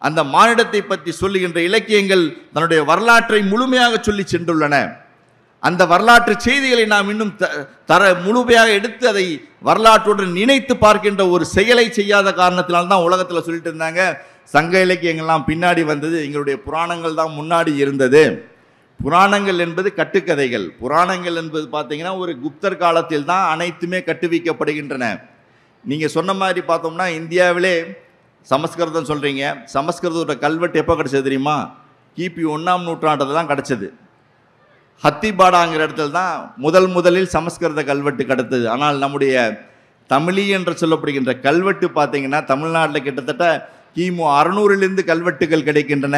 அந்த மானிடத்தை பற்றி சொல்லுகின்ற இலக்கியங்கள் தன்னுடைய வரலாற்றை முழுமையாக சொல்லி சென்றுள்ளன. அந்த வரலாற்று செய்திகளை நாம் இன்னும் முழுமையாக எடுத்து அதை வரலாற்றுடன் இணைத்து பார்க்கின்ற ஒரு செயலை செய்யாத காரணத்தினால்தான் உலகத்தில் சொல்லிட்டு இருந்தாங்க சங்க இலக்கியங்கள்லாம் பின்னாடி வந்தது, எங்களுடைய புராணங்கள் தான் முன்னாடி இருந்தது. புராணங்கள் என்பது கட்டுக்கதைகள். புராணங்கள் என்பது பார்த்தீங்கன்னா ஒரு குப்தர் காலத்தில் தான் அனைத்துமே கட்டுவிக்கப்படுகின்றன. நீங்கள் சொன்ன மாதிரி பார்த்தோம்னா இந்தியாவிலே சமஸ்கிருதம் சொல்கிறீங்க, சமஸ்கிருதத்தோட கல்வெட்டு எப்போ கிடச்சது தெரியுமா? கிபி 1ஆம் நூற்றாண்டில் தான் கிடச்சது. ஹத்திபாடாங்கிற இடத்துல தான் முதலில் சமஸ்கிருத கல்வெட்டு கிடைத்தது. ஆனால் நம்முடைய தமிழி என்று சொல்லப்படுகின்ற கல்வெட்டு பார்த்தீங்கன்னா தமிழ்நாட்டில் கிட்டத்தட்ட கிமு 600லிருந்து கல்வெட்டுகள் கிடைக்கின்றன.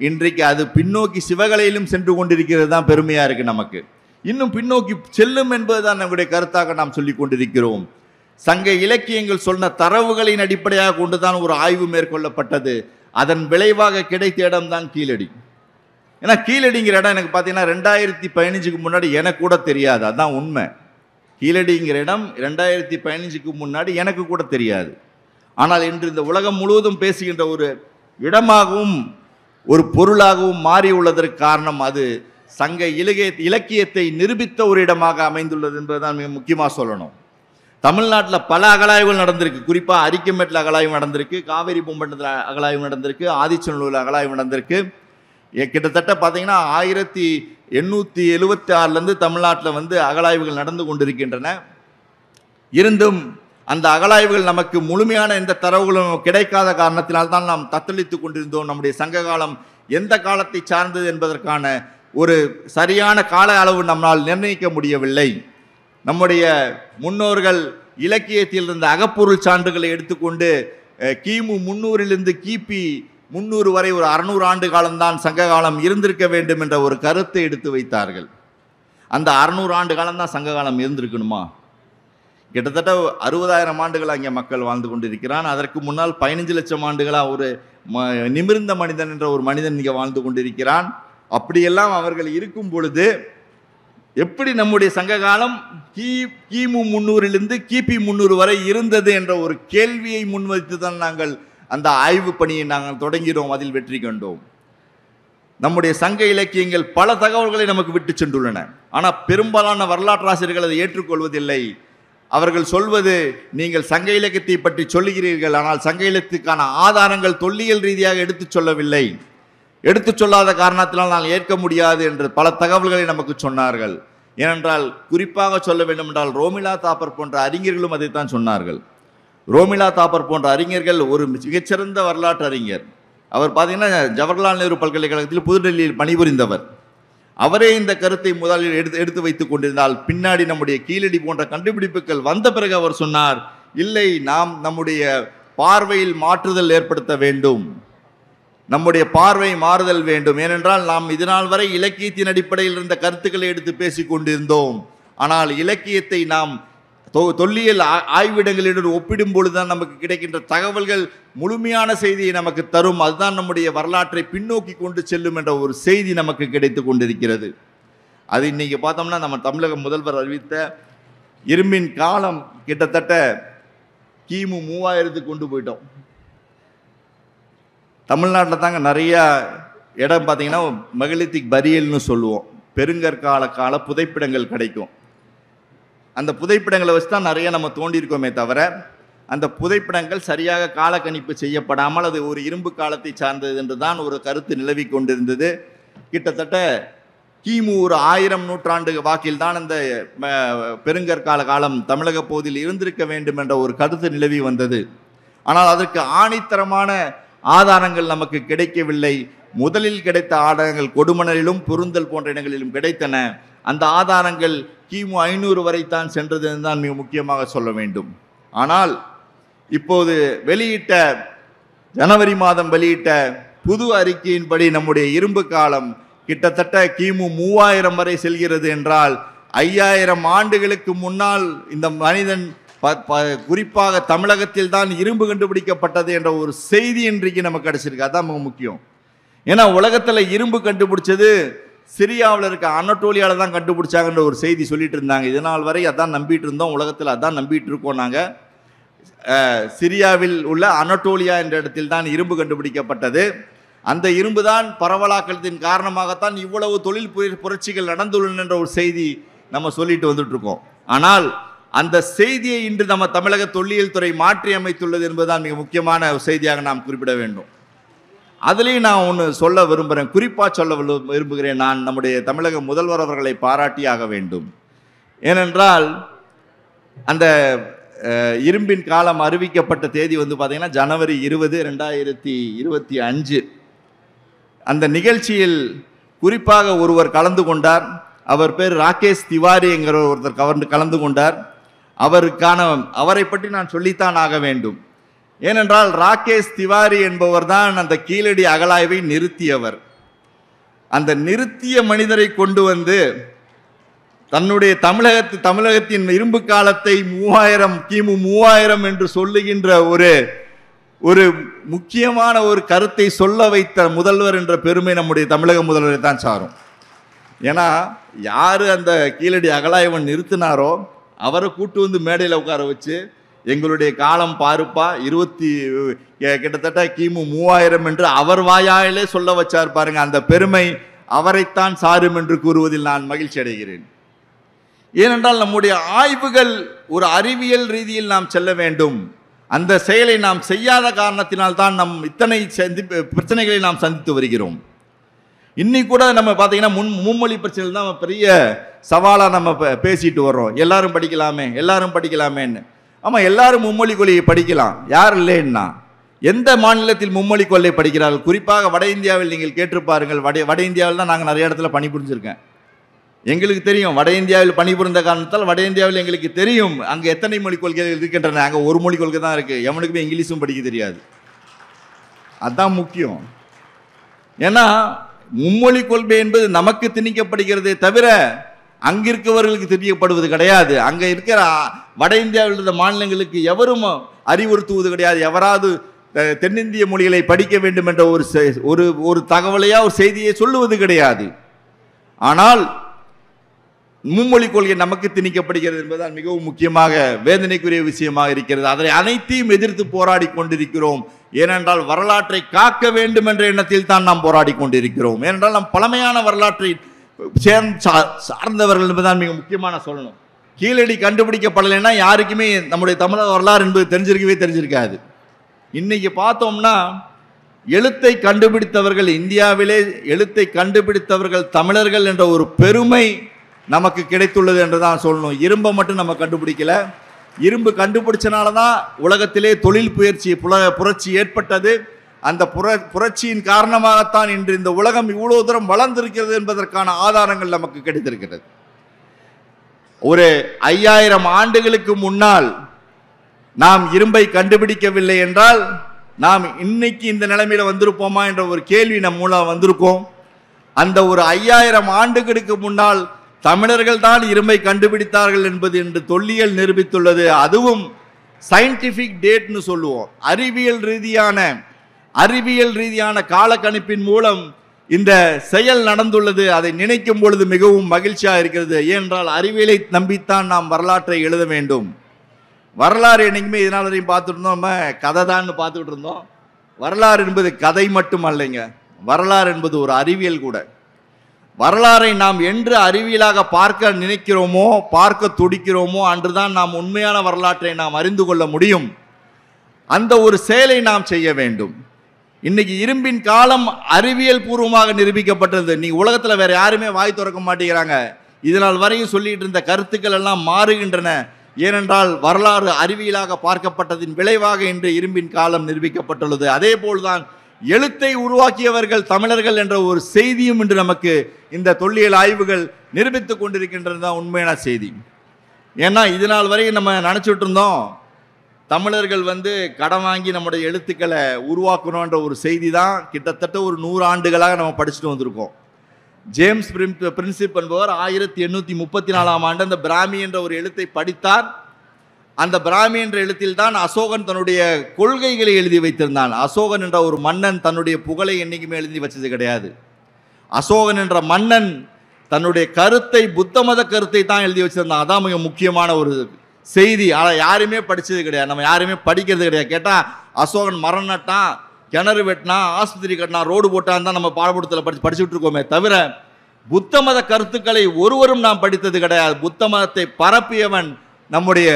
இன்றைக்கு அது பின்னோக்கி சிவகலையிலும் சென்று கொண்டிருக்கிறது தான் பெருமையாக இருக்குது நமக்கு. இன்னும் பின்னோக்கி செல்லும் என்பதுதான் நம்முடைய கருத்தாக நாம் சொல்லி கொண்டிருக்கிறோம். சங்க இலக்கியங்கள் சொன்ன தரவுகளின் அடிப்படையாக கொண்டுதான் ஒரு ஆய்வு மேற்கொள்ளப்பட்டது. அதன் விளைவாக கிடைத்த இடம் தான் கீழடி. ஏன்னா கீழடிங்கிற இடம் எனக்கு பார்த்தீங்கன்னா 2015க்கு முன்னாடி எனக்கு கூட தெரியாது. அதுதான் உண்மை. கீழடிங்கிற இடம் 2015க்கு முன்னாடி எனக்கு கூட தெரியாது. ஆனால் இன்று இந்த உலகம் முழுவதும் பேசுகின்ற ஒரு இடமாகவும் ஒரு பொருளாகவும் மாறி உள்ளதற்கு காரணம் அது சங்க இலக்கியத்தை நிரூபித்த ஒரு இடமாக அமைந்துள்ளது என்பதுதான் மிக முக்கியமாக சொல்லணும். தமிழ்நாட்டில் பல அகழாய்வுகள் நடந்திருக்கு. குறிப்பாக அரிக்கமேட்டில் அகழாய்வு நடந்திருக்கு, காவேரி பூம்பட்டினத்தில் அகழாய்வு நடந்திருக்கு, ஆதிச்சநல்லூரில் அகழாய்வு நடந்திருக்கு. கிட்டத்தட்ட பார்த்தீங்கன்னா 1876லேருந்து தமிழ்நாட்டில் அகழாய்வுகள் நடந்து கொண்டிருக்கின்றன. இருந்தும் அந்த அகழாய்வுகள் நமக்கு முழுமையான எந்த தரவுகளும் கிடைக்காத காரணத்தினால்தான் நாம் தத்தளித்து கொண்டிருந்தோம். நம்முடைய சங்க காலம் எந்த காலத்தை சார்ந்தது என்பதற்கான ஒரு சரியான கால அளவு நம்மால் நிர்ணயிக்க முடியவில்லை. நம்முடைய முன்னோர்கள் இலக்கியத்தில் இருந்த அகப்பொருள் சான்றுகளை எடுத்துக்கொண்டு கிமு 300லிருந்து கிபி 300 வரை ஒரு 600 ஆண்டு காலம்தான் சங்க காலம் இருந்திருக்க வேண்டும் என்ற ஒரு கருத்தை எடுத்து வைத்தார்கள். அந்த 600 ஆண்டு காலம்தான் சங்க காலம் இருந்திருக்கணுமா? கிட்டத்தட்ட 60,000 ஆண்டுகள் அங்கே மக்கள் வாழ்ந்து கொண்டிருக்கிறான். அதற்கு முன்னால் 15 லட்சம் ஆண்டுகளாக ஒரு நிமிர்ந்த மனிதன் என்ற ஒரு மனிதன் இங்கே வாழ்ந்து கொண்டிருக்கிறான். அப்படியெல்லாம் அவர்கள் இருக்கும் பொழுது எப்படி நம்முடைய சங்க காலம் கிமு 300லிருந்து கிபி 300 வரை இருந்தது என்ற ஒரு கேள்வியை முன்வைத்து தான் நாங்கள் அந்த ஆய்வு பணியை நாங்கள் தொடங்கினோம். அதில் வெற்றி கண்டோம். நம்முடைய சங்க இலக்கியங்கள் பல தகவல்களை நமக்கு விட்டு சென்றுள்ளன. ஆனால் பெரும்பாலான வரலாற்று ஆசிரியர்கள் அதை ஏற்றுக்கொள்வதில்லை. அவர்கள் சொல்வது, நீங்கள் சங்க இலக்கியத்தை பற்றி சொல்லுகிறீர்கள், ஆனால் சங்க இலக்கியத்துக்கான ஆதாரங்கள் தொல்லியல் ரீதியாக எடுத்துச் சொல்லவில்லை. எடுத்துச் சொல்லாத காரணத்தினால் நான் ஏற்க முடியாது என்று பல தகவல்களை நமக்கு சொன்னார்கள். ஏனென்றால் குறிப்பாக சொல்ல வேண்டும் என்றால் ரோமிலா தாப்பர் போன்ற அறிஞர்களும் அதைத்தான் சொன்னார்கள். ரோமிலா தாப்பர் போன்ற அறிஞர்கள் ஒரு மிகச்சிறந்த வரலாற்று அறிஞர். அவர் பார்த்தீங்கன்னா ஜவஹர்லால் நேரு பல்கலைக்கழகத்தில் புதுடெல்லியில் பணிபுரிந்தவர். அவரே இந்த கருத்தை முதலில் எடுத்து வைத்துக் கொண்டிருந்தால் பின்னாடி நம்முடைய கீழடி போன்ற கண்டுபிடிப்புகள் வந்த பிறகு அவர் சொன்னார், இல்லை, நாம் நம்முடைய பார்வையில் மாற்றுதல் ஏற்படுத்த வேண்டும், நம்முடைய பார்வை மாறுதல் வேண்டும். ஏனென்றால் நாம் இதனால் வரை இலக்கியத்தின் அடிப்படையில் இருந்த கருத்துக்களை எடுத்து பேசிக் கொண்டிருந்தோம். ஆனால் இலக்கியத்தை நாம் தொல்லியல் ஆய்விடங்களுடன் ஒப்பிடும் பொழுதுதான் நமக்கு கிடைக்கின்ற தகவல்கள் முழுமையான செய்தியை நமக்கு தரும். அதுதான் நம்முடைய வரலாற்றை பின்னோக்கி கொண்டு செல்லும் என்ற ஒரு செய்தி நமக்கு கிடைத்து கொண்டிருக்கிறது. அது இன்னைக்கு பார்த்தோம்னா நம்ம தமிழக முதல்வர் அறிவித்த இரும்பின் காலம் கிட்டத்தட்ட கிமு 3000க்கு கொண்டு போயிட்டோம். தமிழ்நாட்டில் தாங்க நிறையா இடம் பார்த்தீங்கன்னா மெகலித்திக் பரியல்னு சொல்லுவோம். பெருங்கற்கால புதைப்பிடங்கள் கிடைக்கும். அந்த புதைப்பிடங்களை வச்சு தான் நிறைய நம்ம தோண்டியிருக்கோமே தவிர அந்த புதைப்பிடங்கள் சரியாக காலக்கணிப்பு செய்யப்படாமல் அது ஒரு இரும்பு காலத்தை சார்ந்தது என்று தான் ஒரு கருத்து நிலவி கொண்டிருந்தது. கிட்டத்தட்ட கிமு ஒரு 1000 நூற்றாண்டு வாக்கில் தான் அந்த பெருங்கற்கால காலம் தமிழக பகுதியில் இருந்திருக்க வேண்டும் என்ற ஒரு கருத்து நிலவி வந்தது. ஆனால் அதற்கு ஆணித்தரமான ஆதாரங்கள் நமக்கு கிடைக்கவில்லை. முதலில் கிடைத்த ஆதாரங்கள் கொடுமணலிலும் பொருந்தல் போன்ற இடங்களிலும் கிடைத்தன. அந்த ஆதாரங்கள் கிமு 500 வரைத்தான் சென்றது தான் மிக முக்கியமாக சொல்ல வேண்டும். ஆனால் இப்போது ஜனவரி மாதம் வெளியிட்ட புது அறிக்கையின்படி நம்முடைய இரும்பு காலம் கிட்டத்தட்ட கிமு 3000 வரை செல்கிறது என்றால் 5000 ஆண்டுகளுக்கு முன்னால் இந்த மனிதன் குறிப்பாக தமிழகத்தில் தான் இரும்பு கண்டுபிடிக்கப்பட்டது என்ற ஒரு செய்தி இன்றைக்கு நமக்கு கிடைச்சிருக்கு. அதுதான் மிக முக்கியம். ஏன்னா உலகத்தில் இரும்பு கண்டுபிடிச்சது சிரியாவில் இருக்க அனட்டோலியாவில் தான் கண்டுபிடிச்சாங்கன்ற ஒரு செய்தி சொல்லிட்டு இருந்தாங்க. இதனால் வரை அதான் நம்பிட்டு இருந்தோம். உலகத்தில் அதான் நம்பிட்டு இருக்கோம். நாங்கள் சிரியாவில் உள்ள அனட்டோலியா என்ற இடத்தில் தான் இரும்பு கண்டுபிடிக்கப்பட்டது. அந்த இரும்பு தான் பரவலாக்கத்தின் காரணமாகத்தான் இவ்வளவு தொழில் புரட்சிகள் நடந்துள்ளன என்ற ஒரு செய்தி நம்ம சொல்லிட்டு வந்துட்டு இருக்கோம். ஆனால் அந்த செய்தியை இன்று நம்ம தமிழக தொல்லியல் துறை மாற்றி அமைத்துள்ளது என்பதுதான் மிக முக்கியமான செய்தியாக நாம் குறிப்பிட வேண்டும். அதுலேயும் நான் ஒன்று சொல்ல விரும்புகிறேன், குறிப்பாக சொல்ல விரும்புகிறேன். நான் நம்முடைய தமிழக முதல்வர் அவர்களை பாராட்டியாக வேண்டும். ஏனென்றால் அந்த இரும்பின் காலம் அறிவிக்கப்பட்ட தேதி வந்து பார்த்தீங்கன்னா ஜனவரி 20, 2025. அந்த நிகழ்ச்சியில் குறிப்பாக ஒருவர் கலந்து கொண்டார். அவர் பேர் ராகேஷ் திவாரி என்கிற ஒருத்தர் கலந்து கொண்டார். அவரை பற்றி நான் சொல்லித்தான் ஆக வேண்டும். ஏனென்றால் ராகேஷ் திவாரி என்பவர் தான் அந்த கீழடி அகழாய்வை நிறுத்தியவர். அந்த நிறுத்திய மனிதரை கொண்டு வந்து தன்னுடைய தமிழகத்தின் இரும்பு காலத்தை கிமு 3000 என்று சொல்லுகின்ற ஒரு முக்கியமான ஒரு கருத்தை சொல்ல வைத்த முதல்வர் என்ற பெருமை நம்முடைய தமிழக முதல்வரை தான் சாரும். ஏன்னா யார் அந்த கீழடி அகழாய்வை நிறுத்தினாரோ அவரை கூட்டு வந்து மேடையில் உட்கார வச்சு எங்களுடைய காலம் பாருப்பா கிட்டத்தட்ட கிமு 3000 என்று அவர் வாயாலே சொல்ல வச்சார் பாருங்க. அந்த பெருமை அவரைத்தான் சாரும் என்று கூறுவதில் நான் மகிழ்ச்சி அடைகிறேன். ஏனென்றால் நம்முடைய ஆய்வுகள் ஒரு அறிவியல் ரீதியில் நாம் செல்ல வேண்டும். அந்த செயலை நாம் செய்யாத காரணத்தினால் தான் நம் இத்தனை பிரச்சனைகளை நாம் சந்தித்து வருகிறோம். இன்னைக்கு கூட நம்ம பார்த்தீங்கன்னா மும்மொழி பிரச்சனை தான் பெரிய சவாலாக நம்ம பேசிட்டு வர்றோம். எல்லாரும் படிக்கலாமேன்னு. ஆமாம், எல்லாரும் மும்மொழி கொள்கையை படிக்கலாம், யார் இல்லைன்னா. எந்த மாநிலத்தில் மும்மொழி கொள்கை படிக்கிறார்கள்? குறிப்பாக வட இந்தியாவில் நீங்கள் கேட்டுப்பாருங்கள். வட இந்தியாவில் தான் நாங்கள் நிறைய இடத்துல பணிபுரிஞ்சிருக்கேன். எங்களுக்கு தெரியும், வட இந்தியாவில் பணிபுரிந்த காரணத்தால் வட இந்தியாவில் எங்களுக்கு தெரியும் அங்கே எத்தனை மொழி கொள்கைகள் இருக்கின்றன. அங்கே ஒரு மொழி கொள்கை தான் இருக்குது. எவனுக்குமே இங்கிலீஷும் படிக்க தெரியாது. அதுதான் முக்கியம். ஏன்னா மும்மொழி கொள்கை என்பது நமக்கு திணிக்கப்படுகிறதே தவிர அங்கிருக்கவர்களுக்கு திணிக்கப்படுவது கிடையாது. அங்கே இருக்கிற வட இந்தியாவில் இருந்த மாநிலங்களுக்கு எவரும் அறிவுறுத்துவது கிடையாது. எவராது தென்னிந்திய மொழிகளை படிக்க வேண்டும் என்ற ஒரு தகவலையா ஒரு செய்தியை சொல்லுவது கிடையாது. ஆனால் மும்மொழி கொள்கை நமக்கு திணிக்கப்படுகிறது என்பதுதான் மிகவும் முக்கியமாக வேதனைக்குரிய விஷயமாக இருக்கிறது. அதை அனைத்தையும் எதிர்த்து போராடி கொண்டிருக்கிறோம். ஏனென்றால் வரலாற்றை காக்க வேண்டும் என்ற எண்ணத்தில் தான் நாம் போராடி கொண்டிருக்கிறோம். ஏனென்றால் நாம் பழமையான வரலாற்றை சார்ந்தவர்கள் என்பதுதான் மிக முக்கியமான சொல்லணும். கீழடி கண்டுபிடிக்கப்படலைன்னா யாருக்குமே நம்முடைய தமிழக வரலாறு என்பது தெரிஞ்சிருக்காது. இன்னைக்கு பார்த்தோம்னா எழுத்தை கண்டுபிடித்தவர்கள், இந்தியாவிலே எழுத்தை கண்டுபிடித்தவர்கள் தமிழர்கள் என்ற ஒரு பெருமை நமக்கு கிடைத்துள்ளது என்று தான் சொல்லணும். இரும்பை மட்டும் நம்ம கண்டுபிடிக்கல. இரும்பு கண்டுபிடிச்சனால தான் உலகத்திலே தொழில் புரட்சி ஏற்பட்டது. அந்த புரட்சியின் காரணமாகத்தான் இன்று இந்த உலகம் இவ்வளவு தூரம் வளர்ந்திருக்கிறது என்பதற்கான ஆதாரங்கள் நமக்கு கிடைத்திருக்கிறது. ஒரு 5000 ஆண்டுகளுக்கு முன்னால் நாம் இரும்பை கண்டுபிடிக்கவில்லை என்றால் நாம் இன்னைக்கு இந்த நிலைமையில வந்திருப்போமா என்ற ஒரு கேள்வி நம் மூலம் வந்திருக்கோம். அந்த ஒரு 5000 ஆண்டுகளுக்கு முன்னால் தமிழர்கள் தான் இரும்பை கண்டுபிடித்தார்கள் என்பது என்று தொல்லியல் நிரூபித்துள்ளது. அதுவும் சயின்டிபிக் டேட்னு சொல்லுவோம். அறிவியல் ரீதியான காலக்கணிப்பின் மூலம் இந்த செயல் நடந்துள்ளது. அதை நினைக்கும் பொழுது மிகவும் மகிழ்ச்சியாக இருக்கிறது. ஏனென்றால் அறிவியலை நம்பித்தான் நாம் வரலாற்றை எழுத வேண்டும். வரலாறு என்னைக்குமே இதனால வரையும் பார்த்துட்டு இருந்தோம், நம்ம கதை தான் பார்த்துக்கிட்டு இருந்தோம். வரலாறு என்பது கதை மட்டும் அல்லைங்க. வரலாறு என்பது ஒரு அறிவியல் கூட. வரலாறை நாம் என்று அறிவியலாக பார்க்க நினைக்கிறோமோ, பார்க்க துடிக்கிறோமோ அன்றுதான் நாம் உண்மையான வரலாற்றை நாம் அறிந்து கொள்ள முடியும். அந்த ஒரு செயலை நாம் செய்ய வேண்டும். இன்னைக்கு இரும்பின் காலம் அறிவியல் பூர்வமாக நிரூபிக்கப்பட்டது. நீ உலகத்தில் வேற யாருமே வாய் திறக்க மாட்டேங்கிறாங்க. இதனால் வரையும் சொல்லிட்டு இருந்த கருத்துக்கள் எல்லாம் மாறுகின்றன. ஏனென்றால் வரலாறு அறிவியலாக பார்க்கப்பட்டதின் விளைவாக இன்று இரும்பின் காலம் நிரூபிக்கப்பட்டுள்ளது. அதே போல்தான் எழுத்தை உருவாக்கியவர்கள் தமிழர்கள் என்ற ஒரு செய்தியும் இன்று நமக்கு இந்த தொல்லியல் ஆய்வுகள் நிரூபித்துக் கொண்டிருக்கின்றது தான் உண்மையான செய்தி. ஏன்னா இதனால் வரையும் நம்ம நினச்சிட்டு இருந்தோம் தமிழர்கள் கடன் வாங்கி நம்முடைய எழுத்துக்களை உருவாக்கணுன்ற ஒரு செய்தி தான் கிட்டத்தட்ட ஒரு 100 ஆண்டுகளாக நம்ம படிச்சுட்டு வந்திருக்கோம். ஜேம்ஸ் பிரின்சிப் என்பவர் 1834ஆம் ஆண்டு அந்த பிராமி என்ற ஒரு எழுத்தை படித்தார். அந்த பிராமி என்ற எழுத்தில் தான் அசோகன் தன்னுடைய கொள்கைகளை எழுதி வைத்திருந்தான். அசோகன் என்ற ஒரு மன்னன் தன்னுடைய புகழை என்னைக்குமே எழுதி வச்சது கிடையாது. அசோகன் என்ற மன்னன் தன்னுடைய கருத்தை, புத்த மத கருத்தை தான் எழுதி வச்சிருந்தான். அதான் மிக முக்கியமான ஒரு செய்தி. ஆனால் யாருமே படித்தது கிடையாது, நம்ம யாருமே படிக்கிறது கிடையாது. கேட்டால் அசோகன் மரம் நட்டான், கிணறு வெட்டினா, ஆஸ்பத்திரி கட்டினா, ரோடு போட்டான் தான் நம்ம பாடப்புத்தகத்தில் படிச்சுட்டு இருக்கோமே தவிர புத்த மத கருத்துக்களை ஒருவரும் நாம் படித்தது கிடையாது. புத்த மதத்தை பரப்பியவன் நம்முடைய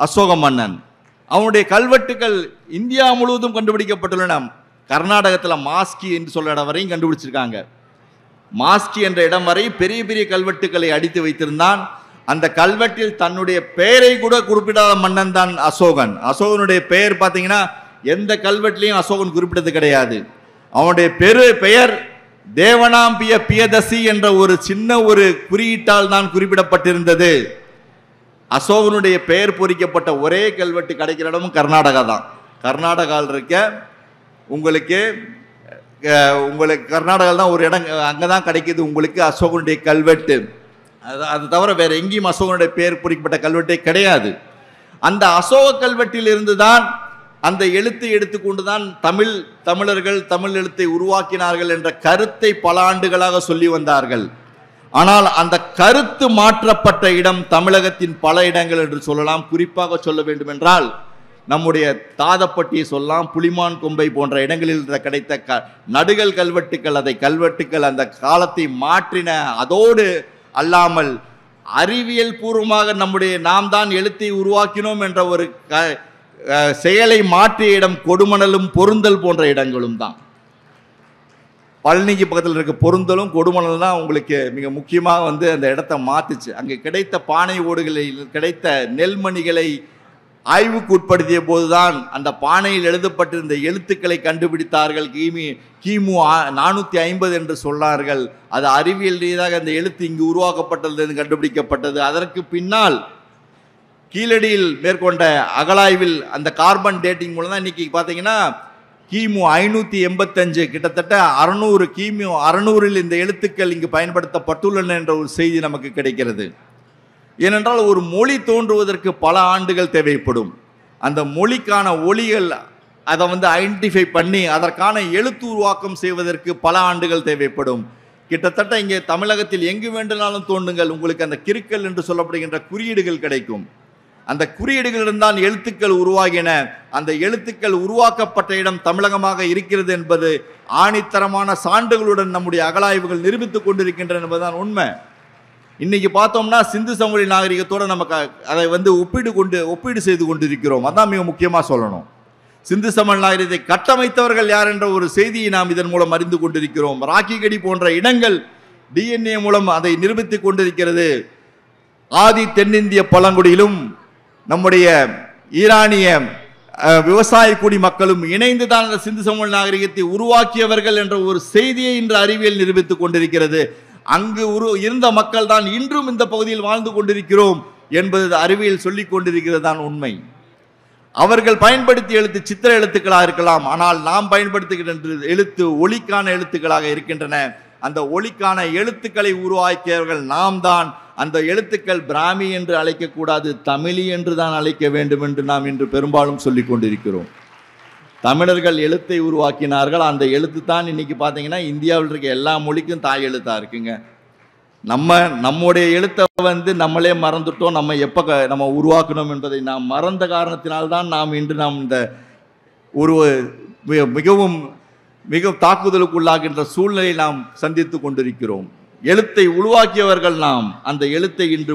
அசோக மன்னன். அவனுடைய கல்வெட்டுக்கள் இந்தியா முழுவதும் கண்டுபிடிக்கப்பட்டுள்ளன. கர்நாடகத்தில் மாஸ்கி என்று சொல்ல இடம் வரையும் கண்டுபிடிச்சிருக்காங்க. மாஸ்கி என்ற இடம் வரை பெரிய பெரிய கல்வெட்டுக்களை அடித்து வைத்திருந்தான். அந்த கல்வெட்டில் தன்னுடைய பெயரை கூட குறிப்பிடாத மன்னன் தான் அசோகன். அசோகனுடைய பெயர் பார்த்தீங்கன்னா எந்த கல்வெட்டிலையும் அசோகன் குறிப்பிட்டது கிடையாது. அவனுடைய பெயர் தேவனாம்பிய பியதசி என்ற ஒரு சின்ன ஒரு குறியீட்டால் தான் குறிப்பிடப்பட்டிருந்தது. அசோகனுடைய பெயர் பொறிக்கப்பட்ட ஒரே கல்வெட்டு கிடைக்கிற இடமும் கர்நாடகா தான். கர்நாடகாவில் இருக்க உங்களுக்கு கர்நாடகாவில் தான் ஒரு இடம், அங்கே தான் கிடைக்கிது உங்களுக்கு அசோகனுடைய கல்வெட்டு. அது தவிர வேற எங்கேயும் அசோகனுடைய பெயர் பொறிக்கப்பட்ட கல்வெட்டே கிடையாது. அந்த அசோக கல்வெட்டில் இருந்து தான் அந்த எழுத்தை எடுத்துக்கொண்டு தான் தமிழர்கள் தமிழ் எழுத்தை உருவாக்கினார்கள் என்ற கருத்தை பல ஆண்டுகளாக சொல்லி வந்தார்கள். ஆனால் அந்த கருத்து மாற்றப்பட்ட இடம் தமிழகத்தின் பல இடங்கள் என்று சொல்லலாம். குறிப்பாக சொல்ல வேண்டும் என்றால் நம்முடைய தாதப்பட்டியை சொல்லலாம், புலிமான் கொம்பை போன்ற இடங்களில் கிடைத்த நடுகள் கல்வெட்டுக்கள், கல்வெட்டுக்கள் அந்த காலத்தை மாற்றின. அதோடு அல்லாமல் அறிவியல் பூர்வமாக நாம் தான் எழுத்தை உருவாக்கினோம் என்ற ஒரு செயலை மாற்றிய இடம் கொடுமணலும் பொருந்தல் போன்ற இடங்களும் தான். பழனிக்கு பக்கத்தில் இருக்க பொருந்தலும் கொடுமணல் தான் உங்களுக்கு மிக முக்கியமாக அந்த இடத்தை மாத்துச்சு. அங்கே கிடைத்த பானை ஓடுகளில் கிடைத்த நெல்மணிகளை ஆய்வுக்கு உட்படுத்திய போதுதான் அந்த பானையில் எழுதப்பட்டிருந்த எழுத்துக்களை கண்டுபிடித்தார்கள். கிமு 450 என்று சொன்னார்கள். அது அறிவியல் ரீதியாக அந்த எழுத்து இங்கு உருவாக்கப்பட்டது என்று கண்டுபிடிக்கப்பட்டது. அதற்கு பின்னால் கீழடியில் மேற்கொண்ட அகழாய்வில் அந்த கார்பன் டேட்டிங் மூலம் தான் இன்னைக்கு பார்த்தீங்கன்னா கிமு 585 கிட்டத்தட்ட 600 கிமு 600 இந்த எழுத்துக்கள் இங்கு பயன்படுத்தப்பட்டுள்ளன என்ற ஒரு செய்தி நமக்கு கிடைக்கிறது. ஏனென்றால் ஒரு மொழி தோன்றுவதற்கு பல ஆண்டுகள் தேவைப்படும். அந்த மொழிக்கான ஒலிகள் அதை ஐடென்டிஃபை பண்ணி அதற்கான எழுத்து உருவாக்கம் செய்வதற்கு பல ஆண்டுகள் தேவைப்படும். கிட்டத்தட்ட இங்கே தமிழகத்தில் எங்கு வேண்டுமானாலும் தோன்றுங்கள், உங்களுக்கு அந்த கிறுக்கல் என்று சொல்லப்படுகின்ற குறியீடுகள் கிடைக்கும். அந்த குறியீடுகளில்தான் எழுத்துக்கள் உருவாகின. அந்த எழுத்துக்கள் உருவாக்கப்பட்ட இடம் தமிழகமாக இருக்கிறது என்பது ஆணித்தரமான சான்றுகளுடன் நம்முடைய அகழாய்வுகள் நிரூபித்துக் கொண்டிருக்கின்றன என்பதுதான் உண்மை. இன்னைக்கு பார்த்தோம்னா சிந்து சமவெளி நாகரிகத்தோடு நமக்கு அதை ஒப்பீடு செய்து கொண்டிருக்கிறோம். அதான் மிக முக்கியமாக சொல்லணும். சிந்து சமவெளி நாகரிகத்தை கட்டமைத்தவர்கள் யார் என்ற ஒரு செய்தியை நாம் இதன் மூலம் அறிந்து கொண்டிருக்கிறோம். ராக்கிகடி போன்ற இடங்கள் DNA மூலம் அதை நிரூபித்துக் கொண்டிருக்கிறது. ஆதி தென்னிந்திய பழங்குடியிலும் நம்முடைய ஈரானிய விவசாய குடி மக்களும் இணைந்து தான் அந்த சிந்து சமவெளி நாகரிகத்தை உருவாக்கியவர்கள் என்ற ஒரு செய்தியை இன்று அறிவியல் நிரூபித்துக் கொண்டிருக்கிறது. அங்கு இருந்த மக்கள் தான் இன்றும் இந்த பகுதியில் வாழ்ந்து கொண்டிருக்கிறோம் என்பது அறிவியல் சொல்லிக் கொண்டிருக்கிறது தான் உண்மை. அவர்கள் பயன்படுத்திய எழுத்து சித்திர எழுத்துக்களாக இருக்கலாம், ஆனால் நாம் பயன்படுத்துகின்ற எழுத்து ஒலிக்கான எழுத்துக்களாக இருக்கின்றன. அந்த ஒலிக்கான எழுத்துக்களை உருவாக்கியவர்கள் நாம் தான். அந்த எழுத்துக்கள் பிராமி என்று அழைக்கக்கூடாது, தமிழி என்று தான் அழைக்க வேண்டும் என்று நாம் இன்று பெரும்பாலும் சொல்லிக் கொண்டிருக்கிறோம். தமிழர்கள் எழுத்தை உருவாக்கினார்கள். அந்த எழுத்து தான் இன்னைக்கு பார்த்தீங்கன்னா இந்தியாவில் இருக்க எல்லா மொழிக்கும் தாய் எழுத்தாக இருக்குங்க. நம்முடைய எழுத்தை நம்மளே மறந்துட்டோம். நம்ம உருவாக்கணும் என்பதை நாம் மறந்த காரணத்தினால்தான் நாம் இன்று இந்த ஒரு மிக தாக்குதலுக்கு உள்ளாகின்ற சூழ்நிலையை நாம் சந்தித்து கொண்டிருக்கிறோம். எழுத்தை உருவாக்கியவர்கள் நாம். அந்த எழுத்தை இன்று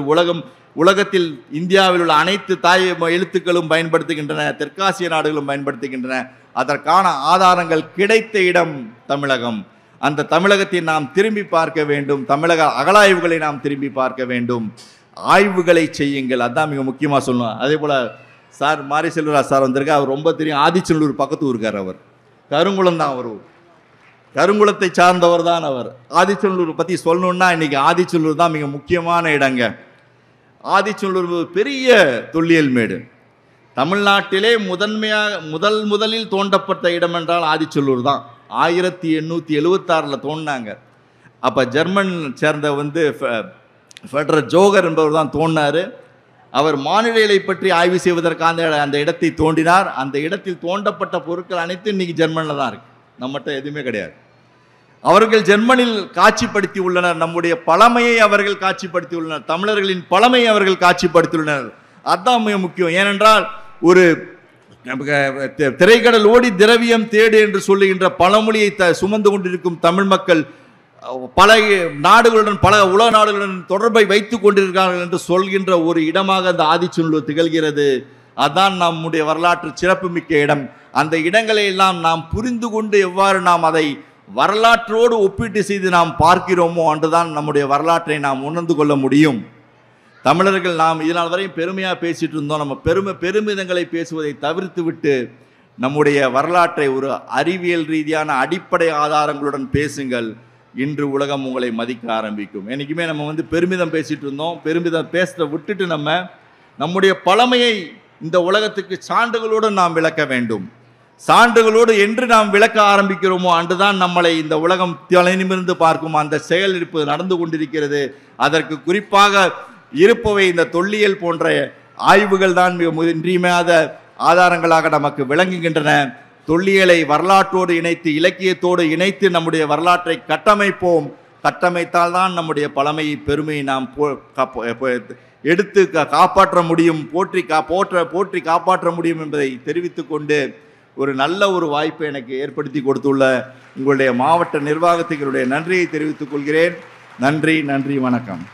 உலகத்தில் இந்தியாவில் உள்ள அனைத்து தாய் எழுத்துக்களும் பயன்படுத்துகின்றன, தெற்காசிய நாடுகளும் பயன்படுத்துகின்றன. அதற்கான ஆதாரங்கள் கிடைத்த இடம் தமிழகம். அந்த தமிழகத்தை நாம் திரும்பி பார்க்க வேண்டும். தமிழக அகழாய்வுகளை நாம் திரும்பி பார்க்க வேண்டும். ஆய்வுகளை செய்யுங்கள், அதுதான் மிக முக்கியமாக சொல்லணும். அதே போல் சார் மாரி செல்வராஜ் சார் வந்திருக்கார். அவர் ரொம்ப தெரியும். ஆதிச்சநல்லூர் பக்கத்து ஊருக்கார். அவர் கருங்குளம் தான். அவர் கருங்குளத்தை சார்ந்தவர் தான். அவர் ஆதிச்சநல்லூர் பற்றி சொல்லணுன்னா இன்னைக்கு ஆதிச்சநல்லூர் தான் மிக முக்கியமான இடங்க. ஆதிச்சநல்லூர் பெரிய தொல்லியல் மேடு. தமிழ்நாட்டிலே முதலில் தோண்டப்பட்ட இடம் என்றால் ஆதிச்சநல்லூர் தான். 1876 தோண்டினாங்க. அப்போ ஜெர்மன் சேர்ந்த ஃபெடரர் ஜோகர் என்பவர் தான் தோண்டினார். அவர் மானிடலை பற்றி ஆய்வு செய்வதற்கான அந்த இடத்தை தோண்டினார். அந்த இடத்தில் தோண்டப்பட்ட பொருட்கள் அனைத்தும் இன்னைக்கு ஜெர்மனில் தான் இருக்கு. நம்மகிட்ட எதுவுமே கிடையாது. அவர்கள் ஜெர்மனில் காட்சிப்படுத்தி உள்ளனர். நம்முடைய பழமையை அவர்கள் காட்சிப்படுத்தி உள்ளனர். தமிழர்களின் பழமையை அவர்கள் காட்சிப்படுத்தியுள்ளனர். அதுதான் மிக முக்கியம். ஏனென்றால் ஒரு திரைக்கடல் ஓடி திரவியம் தேடு என்று சொல்லுகின்ற பழமொழியை சுமந்து கொண்டிருக்கும் தமிழ் மக்கள் பல நாடுகளுடன் பல உலக நாடுகளுடன் தொடர்பை வைத்துக் கொண்டிருக்கிறார்கள் என்று சொல்கின்ற ஒரு இடமாக அந்த ஆதிச்சநல்லூர் திகழ்கிறது. அதான் நம்முடைய வரலாற்று சிறப்புமிக்க இடம். அந்த இடங்களை எல்லாம் நாம் புரிந்து கொண்டு எவ்வாறு நாம் அதை வரலாற்றோடு ஒப்பீட்டு செய்து நாம் பார்க்கிறோமோ அன்றுதான் நம்முடைய வரலாற்றை நாம் உணர்ந்து கொள்ள முடியும். தமிழர்கள் நாம் இதனால் வரையும் பெருமையாக பேசிட்டு இருந்தோம். நம்ம பெருமிதங்களை பேசுவதை தவிர்த்து விட்டு நம்முடைய வரலாற்றை ஒரு அறிவியல் ரீதியான அடிப்படை ஆதாரங்களுடன் பேசுங்கள். இன்று உலகம் உங்களை மதிக்க ஆரம்பிக்கும். என்றைக்குமே நம்ம பெருமிதம் பேசிட்டு இருந்தோம். பெருமிதம் பேசுறதை விட்டுட்டு நம்முடைய பழமையை இந்த உலகத்துக்கு சான்றுகளோடு நாம் விளக்க வேண்டும். சான்றுகளோடு என்று நாம் விளக்க ஆரம்பிக்கிறோமோ அன்றுதான் நம்மளை இந்த உலகம் தலைநிமிர்ந்து பார்க்கும். அந்த செயல் இருப்பது நடந்து கொண்டிருக்கிறது. அதற்கு குறிப்பாக இருப்பவை இந்த தொல்லியல் போன்ற ஆய்வுகள் தான் மிக இன்றியமையாத ஆதாரங்களாக நமக்கு விளங்குகின்றன. தொல்லியலை வரலாற்றோடு இணைத்து இலக்கியத்தோடு இணைத்து நம்முடைய வரலாற்றை கட்டமைப்போம். கட்டமைத்தால் தான் நம்முடைய பழமையை பெருமையை நாம் எடுத்து காப்பாற்ற முடியும், போற்றி காப்பாற்ற முடியும் என்பதை தெரிவித்துக் கொண்டு ஒரு நல்ல ஒரு வாய்ப்பை எனக்கு ஏற்படுத்தி கொடுத்துள்ள உங்களுடைய மாவட்ட நிர்வாகத்துக்கு என்னுடைய நன்றியை தெரிவித்துக் கொள்கிறேன். நன்றி, வணக்கம்.